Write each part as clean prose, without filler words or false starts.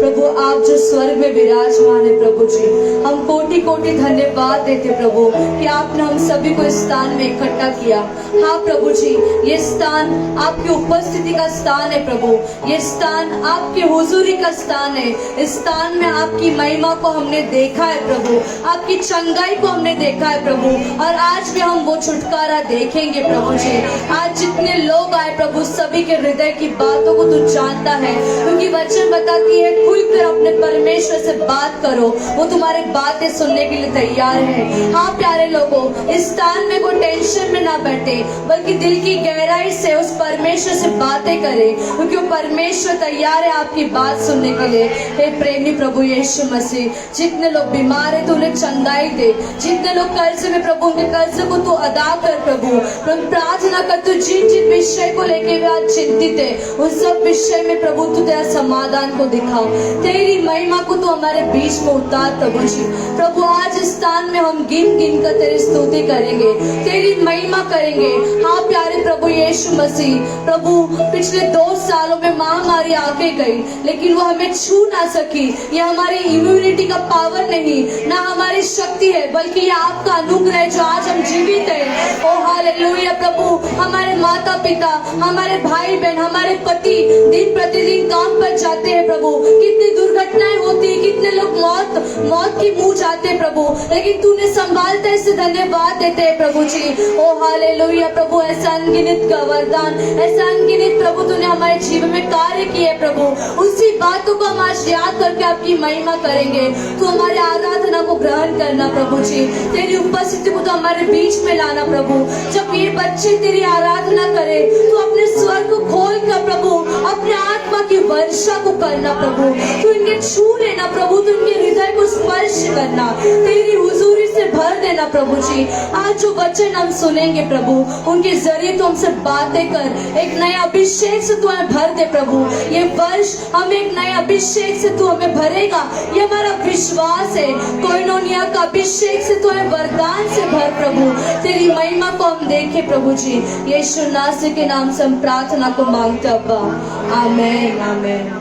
प्रभु आप जो स्वर्ग में विराजमान है प्रभु जी, हम कोटि कोटि धन्यवाद देते प्रभु कि आपने हम सभी को इस स्थान में इकट्ठा किया। हाँ प्रभु जी, ये स्थान आपकी उपस्थिति का स्थान है प्रभु, ये स्थान आपके हुजूरी का स्थान है। इस स्थान में आपकी महिमा को हमने देखा है प्रभु, आपकी चंगाई को हमने देखा है प्रभु, और आज भी हम वो छुटकारा देखेंगे प्रभु जी। आज जितने लोग आए प्रभु, सभी के हृदय की बातों को तू जानता है, क्योंकि वचन बताती है खुलकर अपने परमेश्वर से बात करो, वो तुम्हारे बातें सुनने के लिए तैयार है। हाँ प्यारे लोगों, इस स्थान में कोई टेंशन में ना बैठे, बल्कि दिल की गहराई से उस परमेश्वर से बातें करे, क्योंकि वो परमेश्वर तैयार है आपकी बात सुनने के लिए। हे प्रेमी प्रभु यीशु मसीह, जितने लोग बीमार है तो उन्हें चंगाई दे, जितने लोग कर्ज में प्रभु उनके कर्ज को तू अदा कर प्रभु। प्रार्थना कर तू जिन जिन विषय को लेके वे आज चिंतित है, उन सब विषय में प्रभु तू तेरा समाधान को दिखाओ, तेरी महिमा को तू हमारे बीच में उतार प्रभु जी। प्रभु आज इस स्थान में हम गिन गिन कर तेरी स्तुति करेंगे, तेरी महिमा करेंगे। हाँ प्यारे प्रभु यीशु मसीह, प्रभु पिछले 2 सालों में महामारी आके गई, लेकिन वो हमें छू ना सकी। ये हमारी इम्यूनिटी का पावर नहीं, ना हमारी शक्ति है, बल्कि ये आपका अनुग्रह है जो आज हम जीवित है। ओ हालेलुया प्रभु, हमारे माता पिता, हमारे भाई बहन, हमारे पति दिन प्रतिदिन काम पर जाते हैं प्रभु, कितनी दुर्घटनाएं होती है, कितने लोग मौत की मुंह जाते हैं प्रभु, लेकिन तूने संभालता है, इससे धन्यवाद देते हैं प्रभु जी। ओ हालेलुया प्रभु, ऐसा अनगिनत का वरदान, ऐसा अनगिनत प्रभु तूने हमारे जीवन में कार्य किए प्रभु, उसी बातों को हम आज याद करके आपकी महिमा करेंगे। तू हमारी आराधना को ग्रहण करना प्रभु जी, तेरी उपस्थिति को तो हमारे बीच में लाना प्रभु। जब ये बच्चे तेरी आराधना करे, तू अपने स्वर को खोल कर प्रभु अपने आत्मा की वर्षा को करना प्रभु, तू इनके छू लेना प्रभु, तू इनके हृदय को स्पर्श करना, तेरी हुजूरी से भर देना प्रभु जी। आज जो वचन हम सुनेंगे प्रभु, उनके जरिए तू हमसे बातें कर, एक नए अभिषेक से तू हमें भर दे प्रभु। ये वर्ष हम एक नए अभिषेक से तू हमें भरेगा, ये हमारा विश्वास है। कोइनोनिया का अभिषेक से तू हमें वरदान से भर प्रभु, तेरी महिमा को हम देखें प्रभु जी। यीशु नासरी के नाम से हम प्रार्थना को मांगते अब्बा, आमीन आमीन।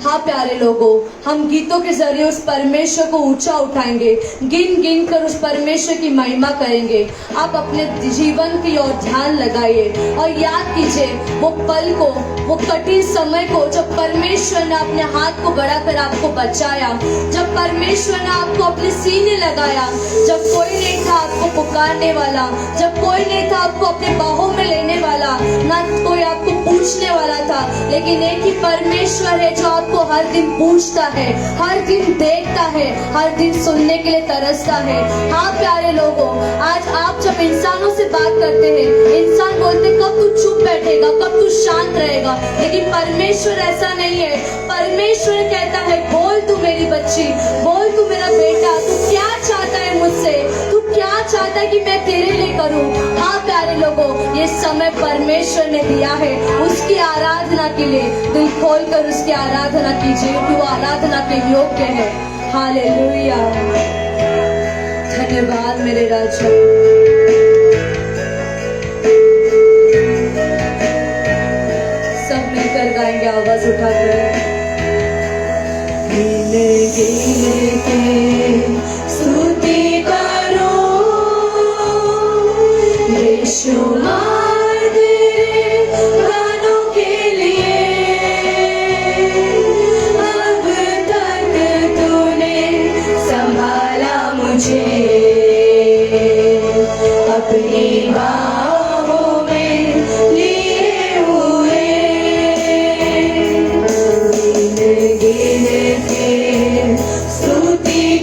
हाँ प्यारे लोगों, हम गीतों के जरिए उस परमेश्वर को ऊंचा उठाएंगे, गिन गिन कर उस परमेश्वर की महिमा करेंगे। आप अपने जीवन की ओर ध्यान लगाइए और याद कीजिए वो पल को, वो कठिन समय को जब परमेश्वर ने अपने हाथ को बढ़ाकर आपको बचाया, जब परमेश्वर ने आपको अपने सीने लगाया, जब कोई नहीं था आपको पुकारने वाला, जब कोई नहीं था आपको अपने बाहों में लेने वाला, ना कोई आपको पूछने वाला था, लेकिन एक ही परमेश्वर है जो आपको हर दिन पूछता है, हर दिन देखता है, हर दिन सुनने के लिए तरसता है। हाँ प्यारे लोगों, आज आप जब इंसानों से बात करते हैं, इंसान बोलते कब तू चुप बैठेगा, कब तू शांत रहेगा, लेकिन परमेश्वर ऐसा नहीं है। परमेश्वर कहता है बोल तू मेरी बच्ची, बोल तू मेरा बेटा, तू क्या चाहता है मुझसे, तू क्या चाहता है कि मैं तेरे लिए करूं। हाँ प्यारे लोगों, ये समय परमेश्वर ने दिया है उसकी आराधना के लिए, दिल खोलकर उसकी आराधना कीजिए, क्योंकि वो आराधना के योग्य है। हालेलुया, धन्यवाद मेरे राजा। सब मिलकर गाएंगे आवाज उठाकर, गिने गिने के स्तुति करो यीशु स्तुति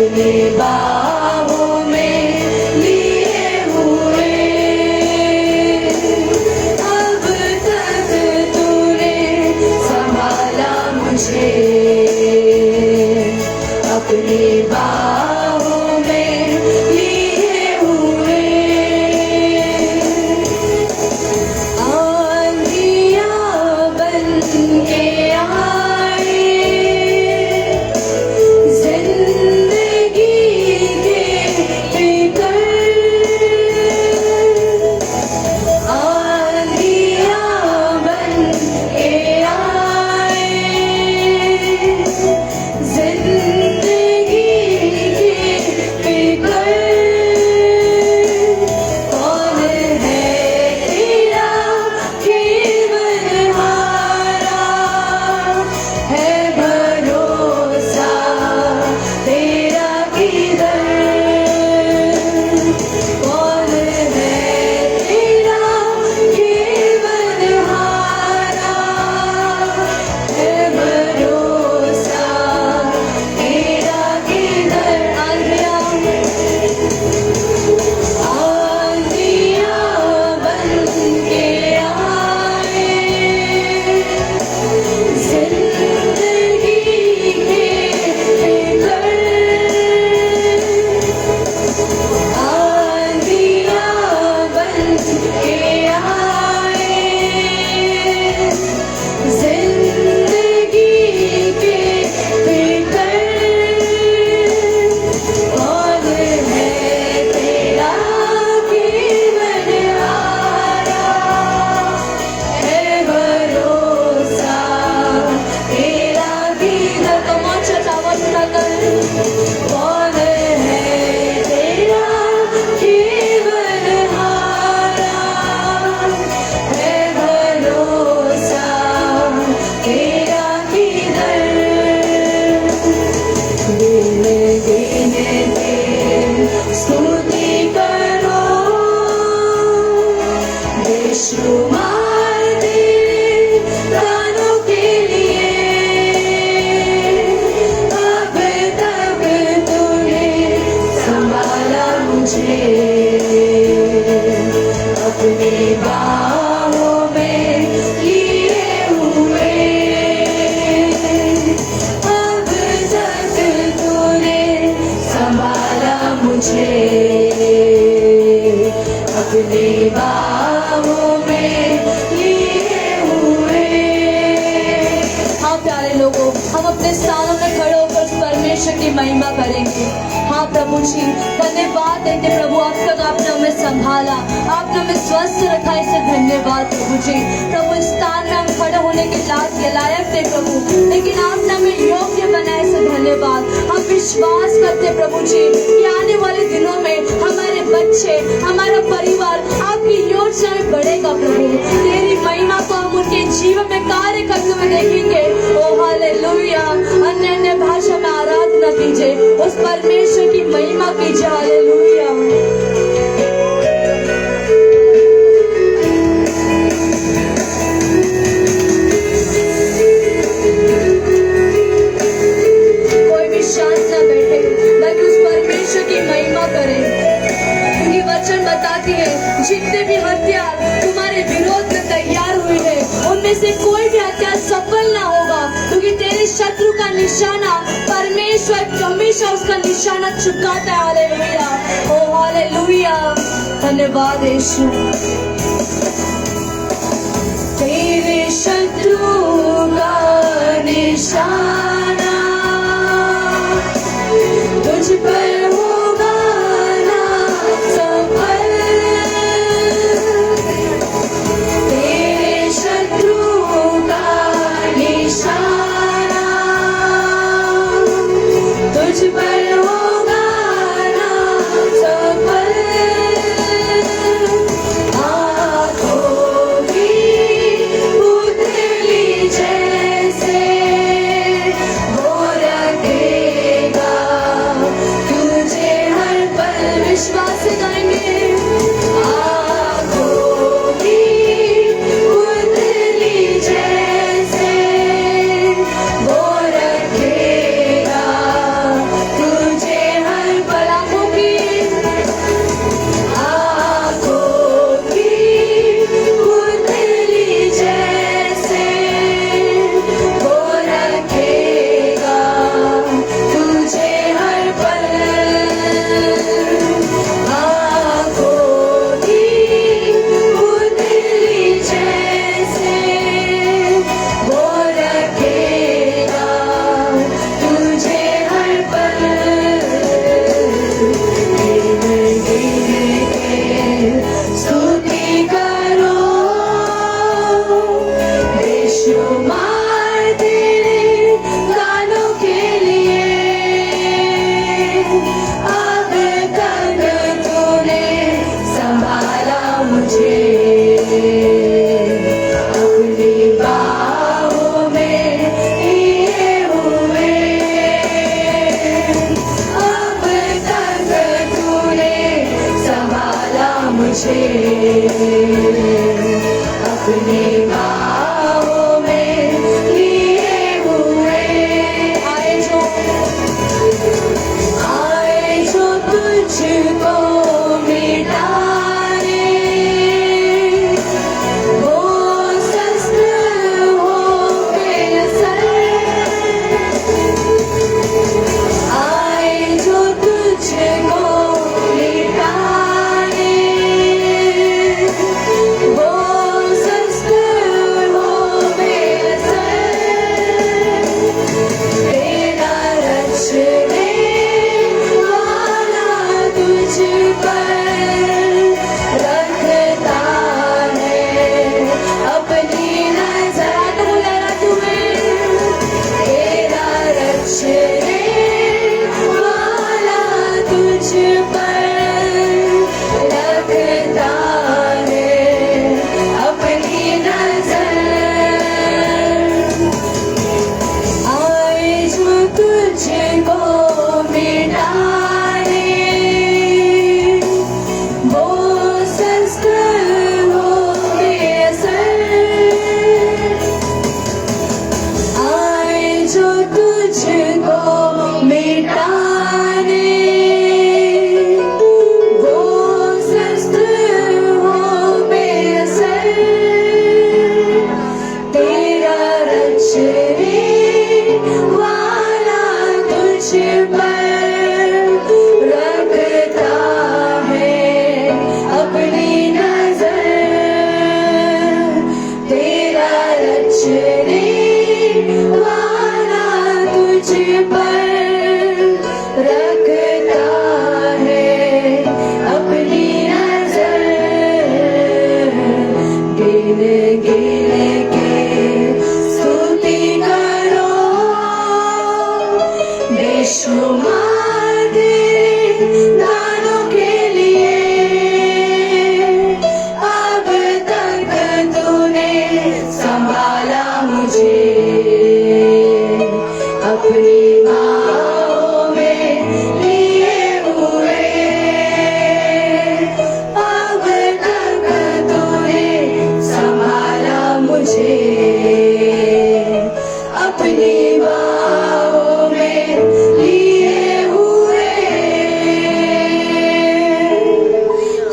अपने बाहों में लिए हुए, अब तक तूने संभाला मुझे, अपने बाहों में लिए हुए। आंधियाँ बन के आए जिंदगी के भीतर, आंधियाँ बन के आए जिंदगी के भीतर। कौन है तेरा जीवनहारा, है भरोसा तेरा किधर। कौन है तेरा जीवनहारा, है भरोसा तेरा किधर। आंधियाँ बन के आए जिंदगी के भीतर, आंधियाँ बन के आए जिंदगी के भीतर। कौन है तेरा जीवनहारा, है भरोसा तेरा किधर। कौन चावल उठाकर, कौन है तेरा जीवनहारा, है भरोसा तेरा किधर। दिन दिन तेरी स्तुति करो, बेशुमार तेरे दानों के लिए, अब तक तूने संभाला मुझे, अपनी बाहों में लिए हुए, अब तक तूने संभाला मुझे, अपनी बाहों में लिए हुए। हाँ प्यारे लोगों, हम अपने स्थानों में खड़े होकर उस परमेश्वर की महिमा करेंगे। हाँ प्रभु जी, धन्यवाद देते प्रभु, अब तक आपने हमें संभाला, आपने हमें स्वस्थ रखा, इसे धन्यवाद प्रभु जी। प्रभु इस स्थान में हम खड़े होने के लायक थे प्रभु, लेकिन आपने हमें योग्य बनाया, इसे धन्यवाद। हम विश्वास करते प्रभु जी कि आने वाले दिनों में हमारे बच्चे, हमारा परिवार आपकी योजना में बढ़ेगा प्रभु। तेरी महिमा को हम उनके जीवन में कार्य करते हुए देखेंगे। ओ हालेलुया। अन्य अन्य भाषा में आराधना कीजिए, उस परमेश्वर की महिमा कीजिए। हालेलुया। कोई भी शांत न बैठे, बल्कि उस परमेश्वर की महिमा करे, क्योंकि वचन बताती है जितने भी हथियार तुम्हारे विरोध में तैयार हुई है, उनमें से कोई भी हथियार सफल ना होगा, क्योंकि तेरे शत्रु का निशाना परमेश्वर हमेशा उसका निशाना चुकाता है। हालेलुया। ओ हालेलुया। धन्यवाद यीशु। तेरे शत्रु का निशाना तुझ पर होगा ना सफल, तेरे शत्रु का निशाना तुझ पर होगा ना सफल। आँखों की पुतली जैसे मुझे अपने बाहों में लिए हुए। आए जो तुझको मिटाने, वो शस्त्र हो बेअसर। आए जो तुझको मिटाने, वो शस्त्र हो बेअसर। तेरा रचने वाला तुझ पर रखता है अपनी नजर। तो बुलाया तुम्हें, तेरा रचने वाला तुझ पर रखता है अपनी नजर। आए जो तुझको मिटाने, वो शस्त्र हो बेअसर। आए जो तुझको मिटाने, वो शस्त्र हो बेअसर। तेरा रचने वाला तुझ पर रखता है अपनी नजर। तेरा रचने वाला तुझ पर रखता है अपनी नजर। गिन गिन के स्तुति करो, बेशुमार तेरे दानों के लिए। अब तक तूने संभाला मुझे अपनी बाहों में लिए हुए। अब तक तूने संभाला मुझे अपनी बाहों में लिए हुए।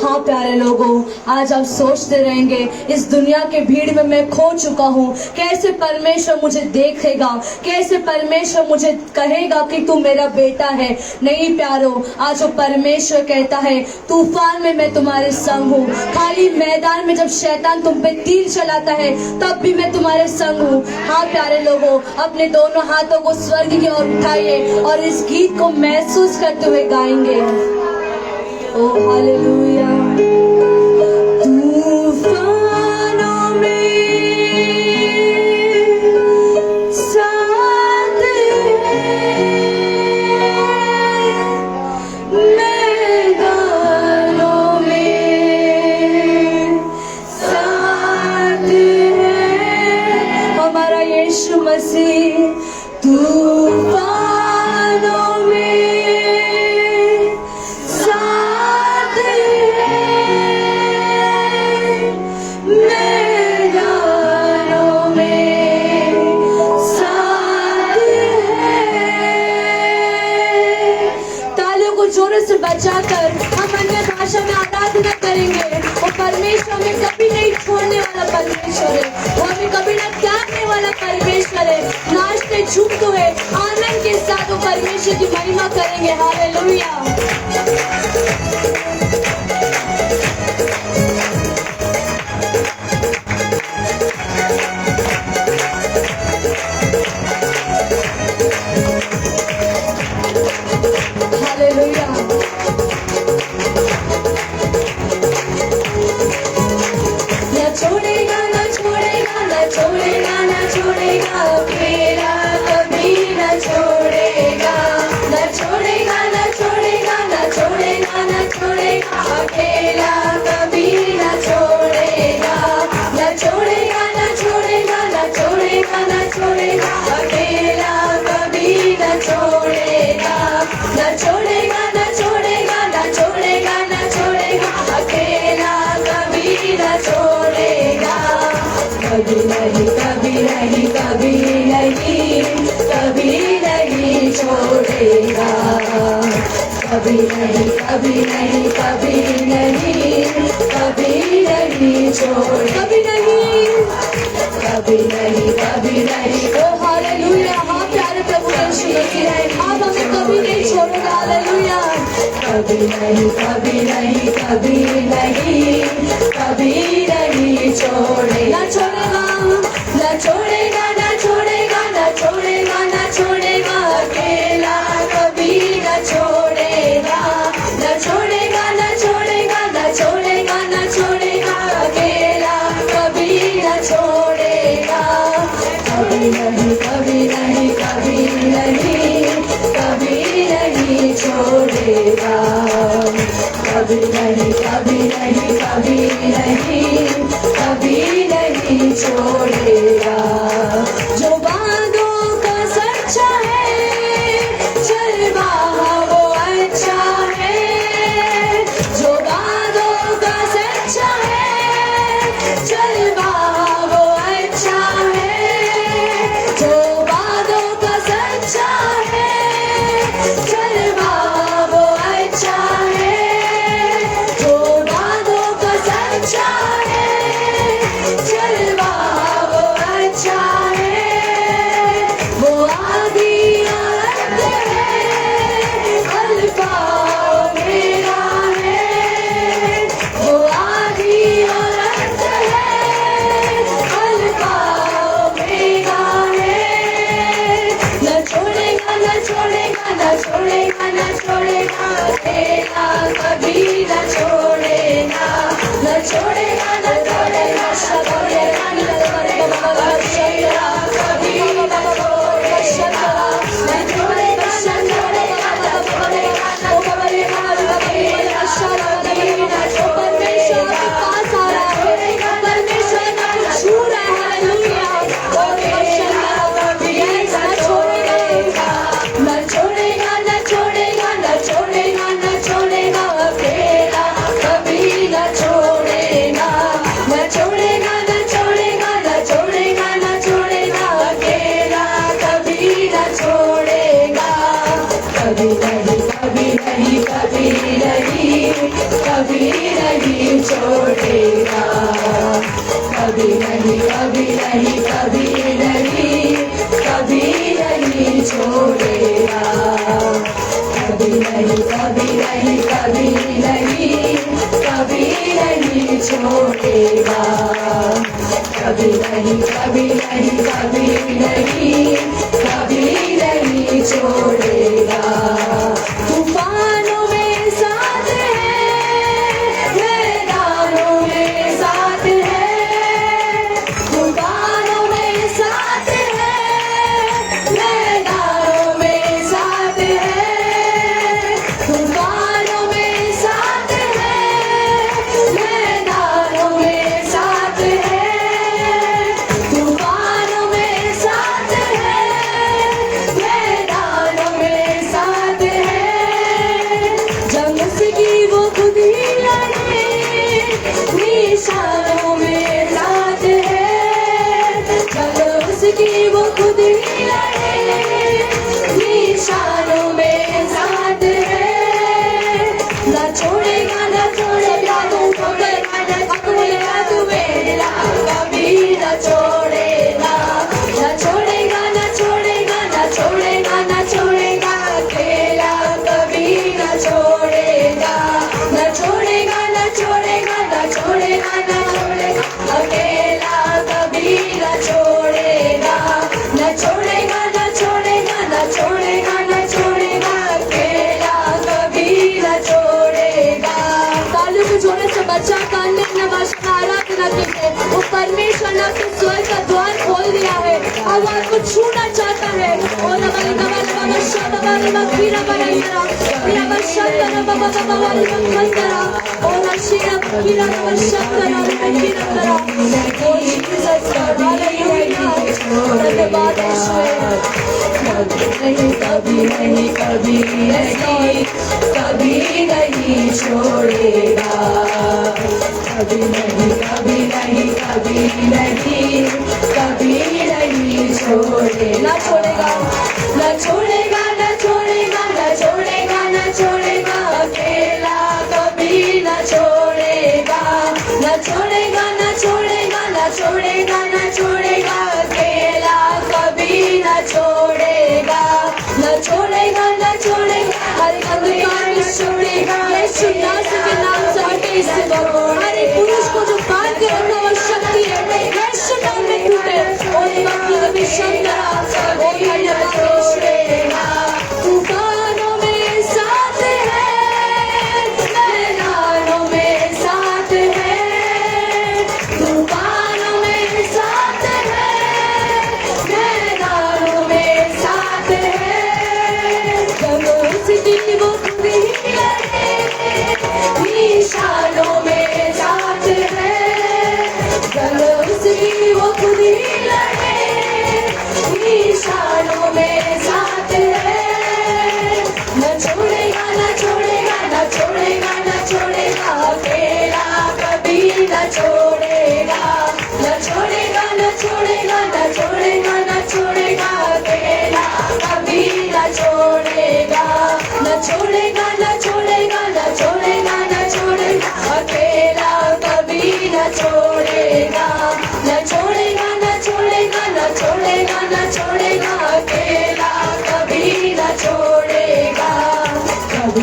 हाँ प्यारे लोगों, आज आप सोचते रहेंगे इस दुनिया के भीड़ में मैं खो चुका हूँ, कैसे परमेश्वर मुझे देखेगा, कैसे परमेश्वर मुझे कहेगा कि तू मेरा बेटा है। नहीं प्यारो, आज वो परमेश्वर कहता है तूफान में मैं तुम्हारे संग हूँ। खाली मैदान में जब शैतान तुम पे तीर चलाता है तब भी मैं तुम्हारे संग हूँ। हाँ प्यारे लोगों, अपने दोनों हाथों को स्वर्ग की ओर उठाइए और इस गीत को महसूस करते हुए गाएंगे। ओ हालेलुया। तूफानों में साथ है, मैदानों में साथ है हमारा यीशु मसीह। तूफानों में साथ है, मैदानों में साथ है। तालियों को जोरों से बजाकर हम अन्य भाषा में आराधना करेंगे। वो परमेश्वर हमें कभी नहीं छोड़ने वाला परमेश्वर है, वो हमें कभी न त्यागने वाला परमेश्वर है। नाचते झूमते हुए आनंद के साथ वो परमेश्वर की महिमा करेंगे। हालेलुया। हालेलुया। न छोड़ेगा न छोड़ेगा न छोड़ेगा न छोड़ेगा, मेरा कभी न छोड़ेगा। न छोड़ेगा न छोड़ेगा न छोड़ेगा न छोड़ेगा, अकेला कभी न छोड़ेगा। न छोड़ेगा न छोड़ेगा न छोड़ेगा न छोड़ेगा, अकेला कभी न छोड़ेगा। न छोड़ेगा न छोड़ेगा न छोड़ेगा न छोड़ेगा, अकेला कभी नहीं, कभी नहीं, कभी नहीं, कभी नहीं छोड़, कभी नहीं, कभी नहीं, कभी नहीं। ओ हालेलुया, हाँ प्यारे प्रभु यीशु मसीह, आप हमें कभी नहीं छोड़ोगे। हालेलुया, कभी नहीं, कभी नहीं, कभी नहीं, कभी नहीं छोड़े, ना छोड़ेगा, ना छोड़ेगा, ना छोड़ेगा, ना छोड़ेगा, ना छोड़ेगा अकेला, कभी ना छोड़ेगा, ना छोड़ेगा, ना छोड़ेगा, ना छोड़ेगा, ना छोड़ेगा अकेला, कभी ना छोड़ेगा। कभी नहीं, कभी नहीं, कभी नहीं, कभी नहीं छोड़ेगा, कभी नहीं, कभी नहीं, कभी नहीं, कभी नहीं छोड़ेगा। जो बातों का सच्चा है, चल रहा वो अच्छा है, जो बातों का सच्चा है, चल रहा वो अच्छा है, जो बातों का सच्चा है, चल रहा वो अच्छा है, जो बातों का सच्चा है, चल रहा वो अच्छा है, वो आदि अंत है, अल्फा ओमेगा है, वो आदि अंत है, अल्फा ओमेगा है। न छोड़ेगा, न छोड़ेगा, न छोड़ेगा, न छोड़ेगा अकेला, कभी न छोड़ेगा, न छोड़ेगा, न छोड़ेगा, छोड़ेगा, न छोड़ेगा, कभी न छोड़ेगा, न छोड़ेगा, न छोड़ेगा, न छोड़ेगा, न छोड़ेगा, कभी न छोड़ेगा। परमेश्वर के पास आ रहा है, परमेश्वर को छू रहा है। हालेलुया, न छोड़ेगा, न छोड़ेगा, न छोड़ेगा, न छोड़ेगा, न छोड़ेगा अकेला, कभी न छोड़ेगा, न छोड़ेगा, न छोड़ेगा, न छोड़ेगा, न छोड़ेगा अकेला, कभी न छोड़ेगा। कभी नहीं, कभी नहीं, कभी नहीं, कभी नहीं छोड़ेगा, कभी नहीं, कभी नहीं, कभी नहीं, कभी नहीं छोड़ेगा, कभी नहीं, कभी नहीं, कभी नहीं, कभी नहीं छोड़ेगा, कभी नहीं, कभी नहीं, कभी नहीं, कभी नहीं छोड़ेगा। तूफानों में साथ है, मैदानों में साथ है, तूफानों में साथ है, मैदानों में साथ है, तूफानों में साथ है, मैदानों में साथ है, तूफानों में साथ है, मैदानों में साथ है, जंग की वो खुद ही लड़े, निशानों में साथ है, जंग उसकी वो खुद ही लड़े, निशानों में साथ है, ना छोड़ेगा, ना छोड़ेगा, तू छोड़ेगा, ना छोड़ेगा, तू मेरा कभी ना छोड़ेगा, ना छोड़ेगा, ना छोड़ेगा, ना छोड़ेगा, ना छोड़ेगा अकेला, कभी ना छोड़ेगा, ना छोड़ेगा, ना छोड़ेगा, ना छोड़ेगा, ना छोड़ेगा अकेला, कभी ना छोड़ेगा, ना छोड़ेगा, ना छोड़ेगा, ना छोड़ेगा, ना छोड़ेगा अकेला, कभी ना छोड़ेगा। तालियों के जोड़े से बच्चा कान्य अपना भाषा आराधना कीजिए। वो परमेश्वर ने आपके स्वर्ग का द्वार खोल दिया है और वो आपको छूना चाहता है। और हमारे कमाल बाबा शब्द हमारे मखीरा बनाइएगा, मेरा बशब्द ना बाबा बाबा वाली मखीरा और अशीरा मखीरा ना बशब्द ना मखीरा करा। ओ जीसस हालेलुया, धन्यवाद ईश्वर। कभी नहीं, कभी नहीं, कभी नहीं छोड़ेगा, कभी नहीं, कभी नहीं, कभी नहीं, कभी नहीं छोड़ेगा, ना छोड़ेगा, ना छोड़ेगा, ना छोड़ेगा, ना छोड़ेगा, ना छोड़ेगा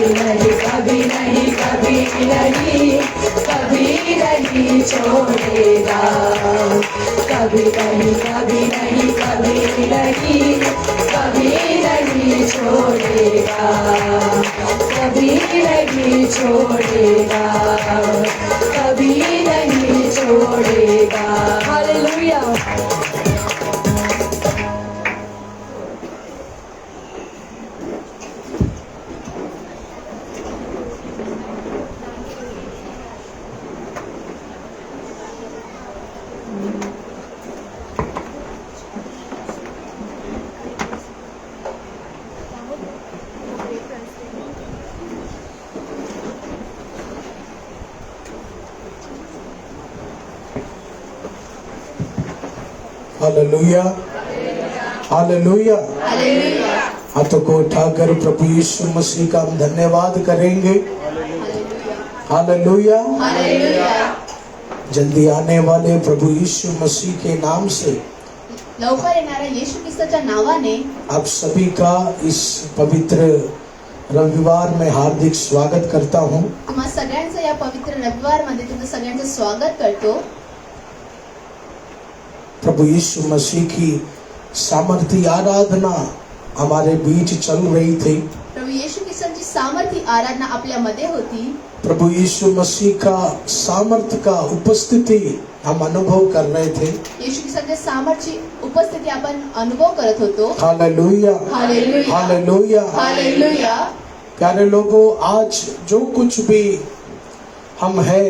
नहीं कभी नहीं कभी नहीं कभी नहीं छोड़ेगा कभी नहीं कभी नहीं कभी नहीं कभी नहीं छोड़ेगा कभी नहीं छोड़ेगा कभी नहीं छोड़ेगा हालेलुया हालेलुया हालेलुया। हालेलुया हाथों को उठाकर प्रभु यीशु मसीह का हम धन्यवाद करेंगे। हालेलुया हालेलुया जल्दी आने वाले प्रभु यीशु मसीह के नाम से लवकर येणाऱ्या येशू ख्रिस्ताच्या नावाने आप सभी का इस पवित्र रविवार में हार्दिक स्वागत करता हूँ। तुम्हा सगळ्यांचं या पवित्र रविवार मध्ये तुमचं सगळ्यांचं स्वागत करतो। प्रभु यीशु मसीह की सामर्थी आराधना हमारे बीच चल रही थी। प्रभु येशू ख्रिस्ताची सामर्थी आराधना आपल्या मध्ये होती। प्रभु यीशु मसीह का सामर्थ्य का उपस्थिति हम अनुभव कर रहे थे। येशू ख्रिस्ताच्या सामर्थ्याची उपस्थिती आपण अनुभव करत होतो। Hallelujah hallelujah hallelujah hallelujah. प्यारे लोगों, आज जो कुछ भी हम हैं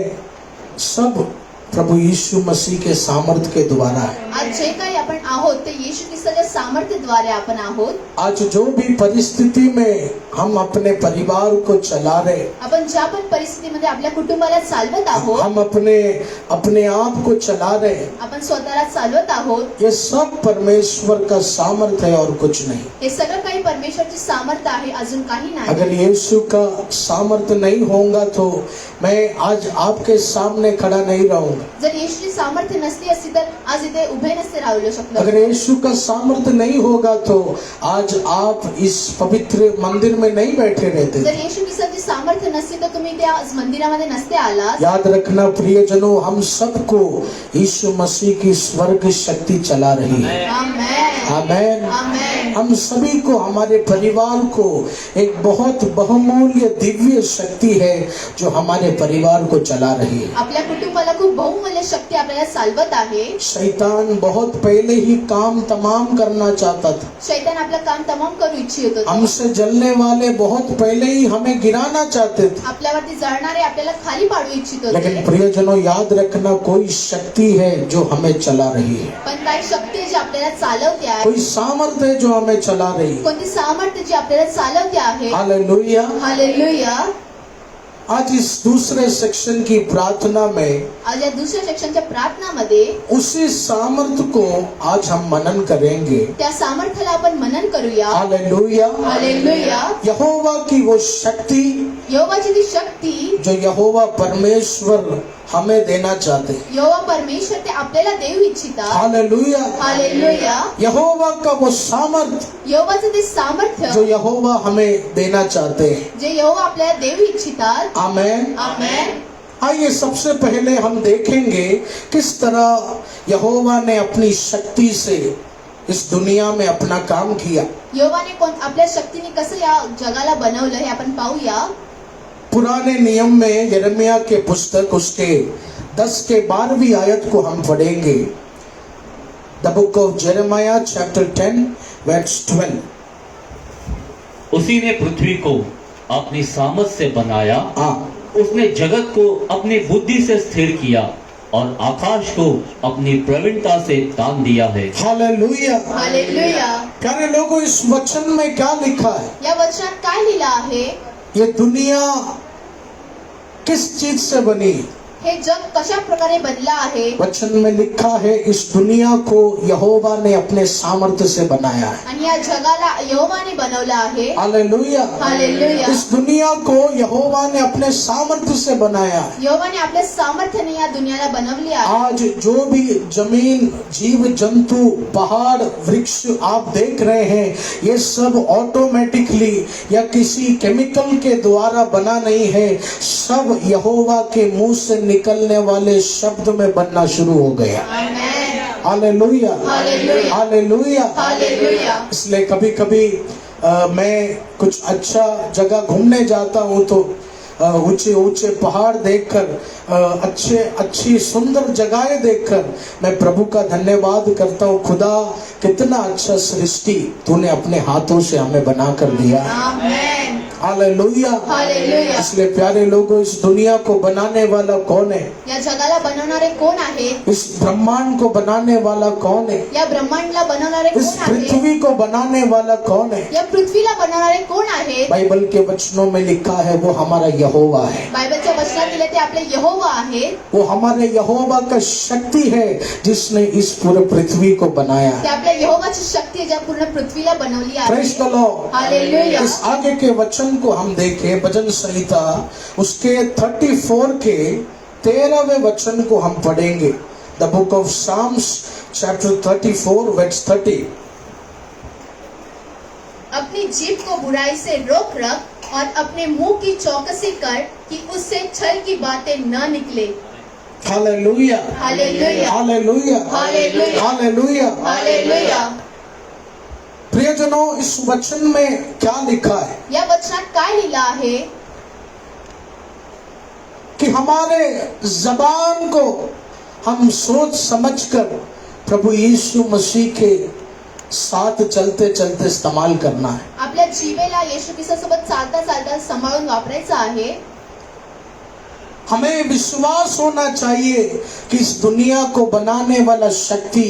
सब प्रभु यीशु मसीह के सामर्थ्य के द्वारा है। आज जे काही आपण आहोत ते येशू ख्रिस्ताच्या सामर्थ्याद्वारे आपण आहोत। आज जो भी परिस्थिति में हम अपने परिवार को चला रहे, आपण ज्या पण परिस्थितीमध्ये आपल्या कुटुंबाला चालवत आहोत, हम अपने आप को चला रहे, आपण स्वतःला चालवत आहोत, ये सब परमेश्वर का सामर्थ्य है और कुछ नहीं। हे सगळं काही परमेश्वरची सामर्थ्य आहे, अजून काही नाही। अगर यीशु का सामर्थ्य नहीं होगा तो मैं आज आपके सामने खड़ा नहीं रहूंगा। जर येशूची सामर्थ्य नसली असती तर आज इथे उभे नसते राहू शकलो। अगर यीशु का सामर्थ्य नहीं होगा तो आज आप इस पवित्र मंदिर में नहीं बैठे रहते। जर येशू ख्रिस्ताची सामर्थ्य नसती तर तुम्ही त्या मंदिरामध्ये नसते आलात। याद रखना प्रियजनों, हम सबको यीशु मसीह की स्वर्ग शक्ति चला रही है। आमेन आमेन। आमेन। हम सभी को, हमारे परिवार को एक बहुत बहुमूल्य दिव्य शक्ति है जो हमारे परिवार को चला रही है। आपल्या कुटुंबाला खूप बहुमूल्य शक्ती आपल्याला चालवत आहे। शैतान बहुत पहले ही काम तमाम करना चाहता था। शैतान आपलं काम तमाम करू इच्छित होता। हमसे जलने वाले बहुत पहले ही हमें गिराना चाहते थे। आपल्यावरती जळणारे आपल्याला खाली पाडू इच्छित लेकिन होते। प्रियजनों, याद रखना कोई शक्ति है जो हमें चला रही है। पण काही शक्ती जी आपल्याला चालवते आहे, कोई सामर्थ्य है जो हमें चला रही है। कोणती सामर्थ्य जी आपल्याला चालवते आहे। हालेलुया। हालेलुया। आज इस दूसरे सेक्शन की प्रार्थना में आज या दुसऱ्या सेक्शनच्या प्रार्थनामध्ये उसी सामर्थ्य को आज हम मनन करेंगे। त्या सामर्थ्याला आपण मनन करूया। हालेलुया। हालेलुया। यहोवा की वो शक्ति यहोवाची ती शक्ती जो यहोवा परमेश्वर हमें देना चाहते। यहोवा परमेश्वर ते आपल्याला देऊ इच्छितात। हालेलुया। हालेलुया। यहोवा का वो सामर्थ्य यहोवाचं ते सामर्थ्य जो यहोवा हमें देना चाहते हैं। जे यहोवा आपल्याला देऊ इच्छितात। आमेन। आमेन। आइए सबसे पहले हम देखेंगे किस तरह यहोवा ने अपनी शक्ति से इस दुनिया में अपना काम किया। यहोवाने आपल्या शक्तीने कसं या जगाला बनवलं हे आपण पाहूया। पुराने नियम में यिर्मयाह के पुस्तक उसके 10 के 12वीं आयत को हम पढ़ेंगे। द बुक ऑफ यिर्मयाह चैप्टर 10 वर्स 12। उसी ने पृथ्वी को अपनी सामर्थ से बनाया, हाँ, उसने जगत को अपनी बुद्धि से स्थिर किया और आकाश को अपनी प्रवीणता से तान दिया है। हालेलुया। हालेलुया। प्यारे लोगों, इस वचन में क्या लिखा है? या वचनात काय लिहिलं आहे? ये दुनिया किस चीज से बनी? हे जग कशा प्रकारे बनलं आहे. वचन में लिखा है इस दुनिया को यहोवा ने अपने सामर्थ्य से बनाया है। आणि या जगाला यहोवाने बनवलं आहे. हालेलुया। हालेलुया. इस दुनिया को यहोवा ने अपने सामर्थ्य से बनाया है। यहोवाने आपल्या सामर्थ्याने या दुनियाला बनवली आहे. आज जो भी जमीन, जीव जंतु, पहाड़, वृक्ष आप देख रहे हैं, ये सब ऑटोमेटिकली या किसी केमिकल के द्वारा बना नहीं है, सब यहोवा के मुंह से निकलने वाले शब्द में बनना शुरू हो गया। Amen. Hallelujah, hallelujah. Hallelujah. Hallelujah. इसलिए कभी कभी मैं कुछ अच्छा जगह घूमने जाता हूँ तो ऊंचे ऊंचे पहाड़ देखकर, अच्छी सुंदर जगहें देखकर मैं प्रभु का धन्यवाद करता हूँ। खुदा कितना अच्छा सृष्टि तूने अपने हाथों से हमें बना कर दिया। आमेन. हालेलुया। हालेलुया. इसलिए प्यारे लोगों, इस दुनिया को बनाने वाला कौन है? या जगाला बनवणारे कोण आहे? इस ब्रह्मांड को बनाने वाला कौन है? या ब्रह्मांडला बनवणारे इस कोण आहे? पृथ्वी को बनाने वाला कौन है? या पृथ्वीला बनवणारे कोण आहे? बाइबल के वचनों में लिखा है वो हमारा यहोवा है। बायबलच्या वचनात दिले ते आपले यहोवा आहे. वो हमारे यहोवा का शक्ति है जिसने इस पूरे पृथ्वी को बनाया ते है। आपल्या यहोवाची शक्ती आहे ज्या पूर्ण पृथ्वीला बनवली आहे. Praise the Lord. हालेलुया. इस आगे के वचन को हम देखें, भजन संहिता उसके 34 के 13वें वचन को हम पढ़ेंगे। The book of Psalms chapter 34 verse 30। अपनी जीभ को बुराई से रोक रख और अपने मुंह की चौकसी कर कि उससे छल की बातें न निकले. Hallelujah, hallelujah. Hallelujah, hallelujah. Hallelujah. Hallelujah. प्रियजनों, इस वचन में क्या लिखा है या वचनात काय लिहिलं आहे? कि हमारे जबान को हम सोच समझकर प्रभु यीशु मसीह के साथ चलते चलते इस्तेमाल करना है। आपल्या जीवेला येशू ख्रिस्तासोबत चालता चालता सांभाळून वापरायचं आहे. हमें विश्वास होना चाहिए कि इस दुनिया को बनाने वाला शक्ति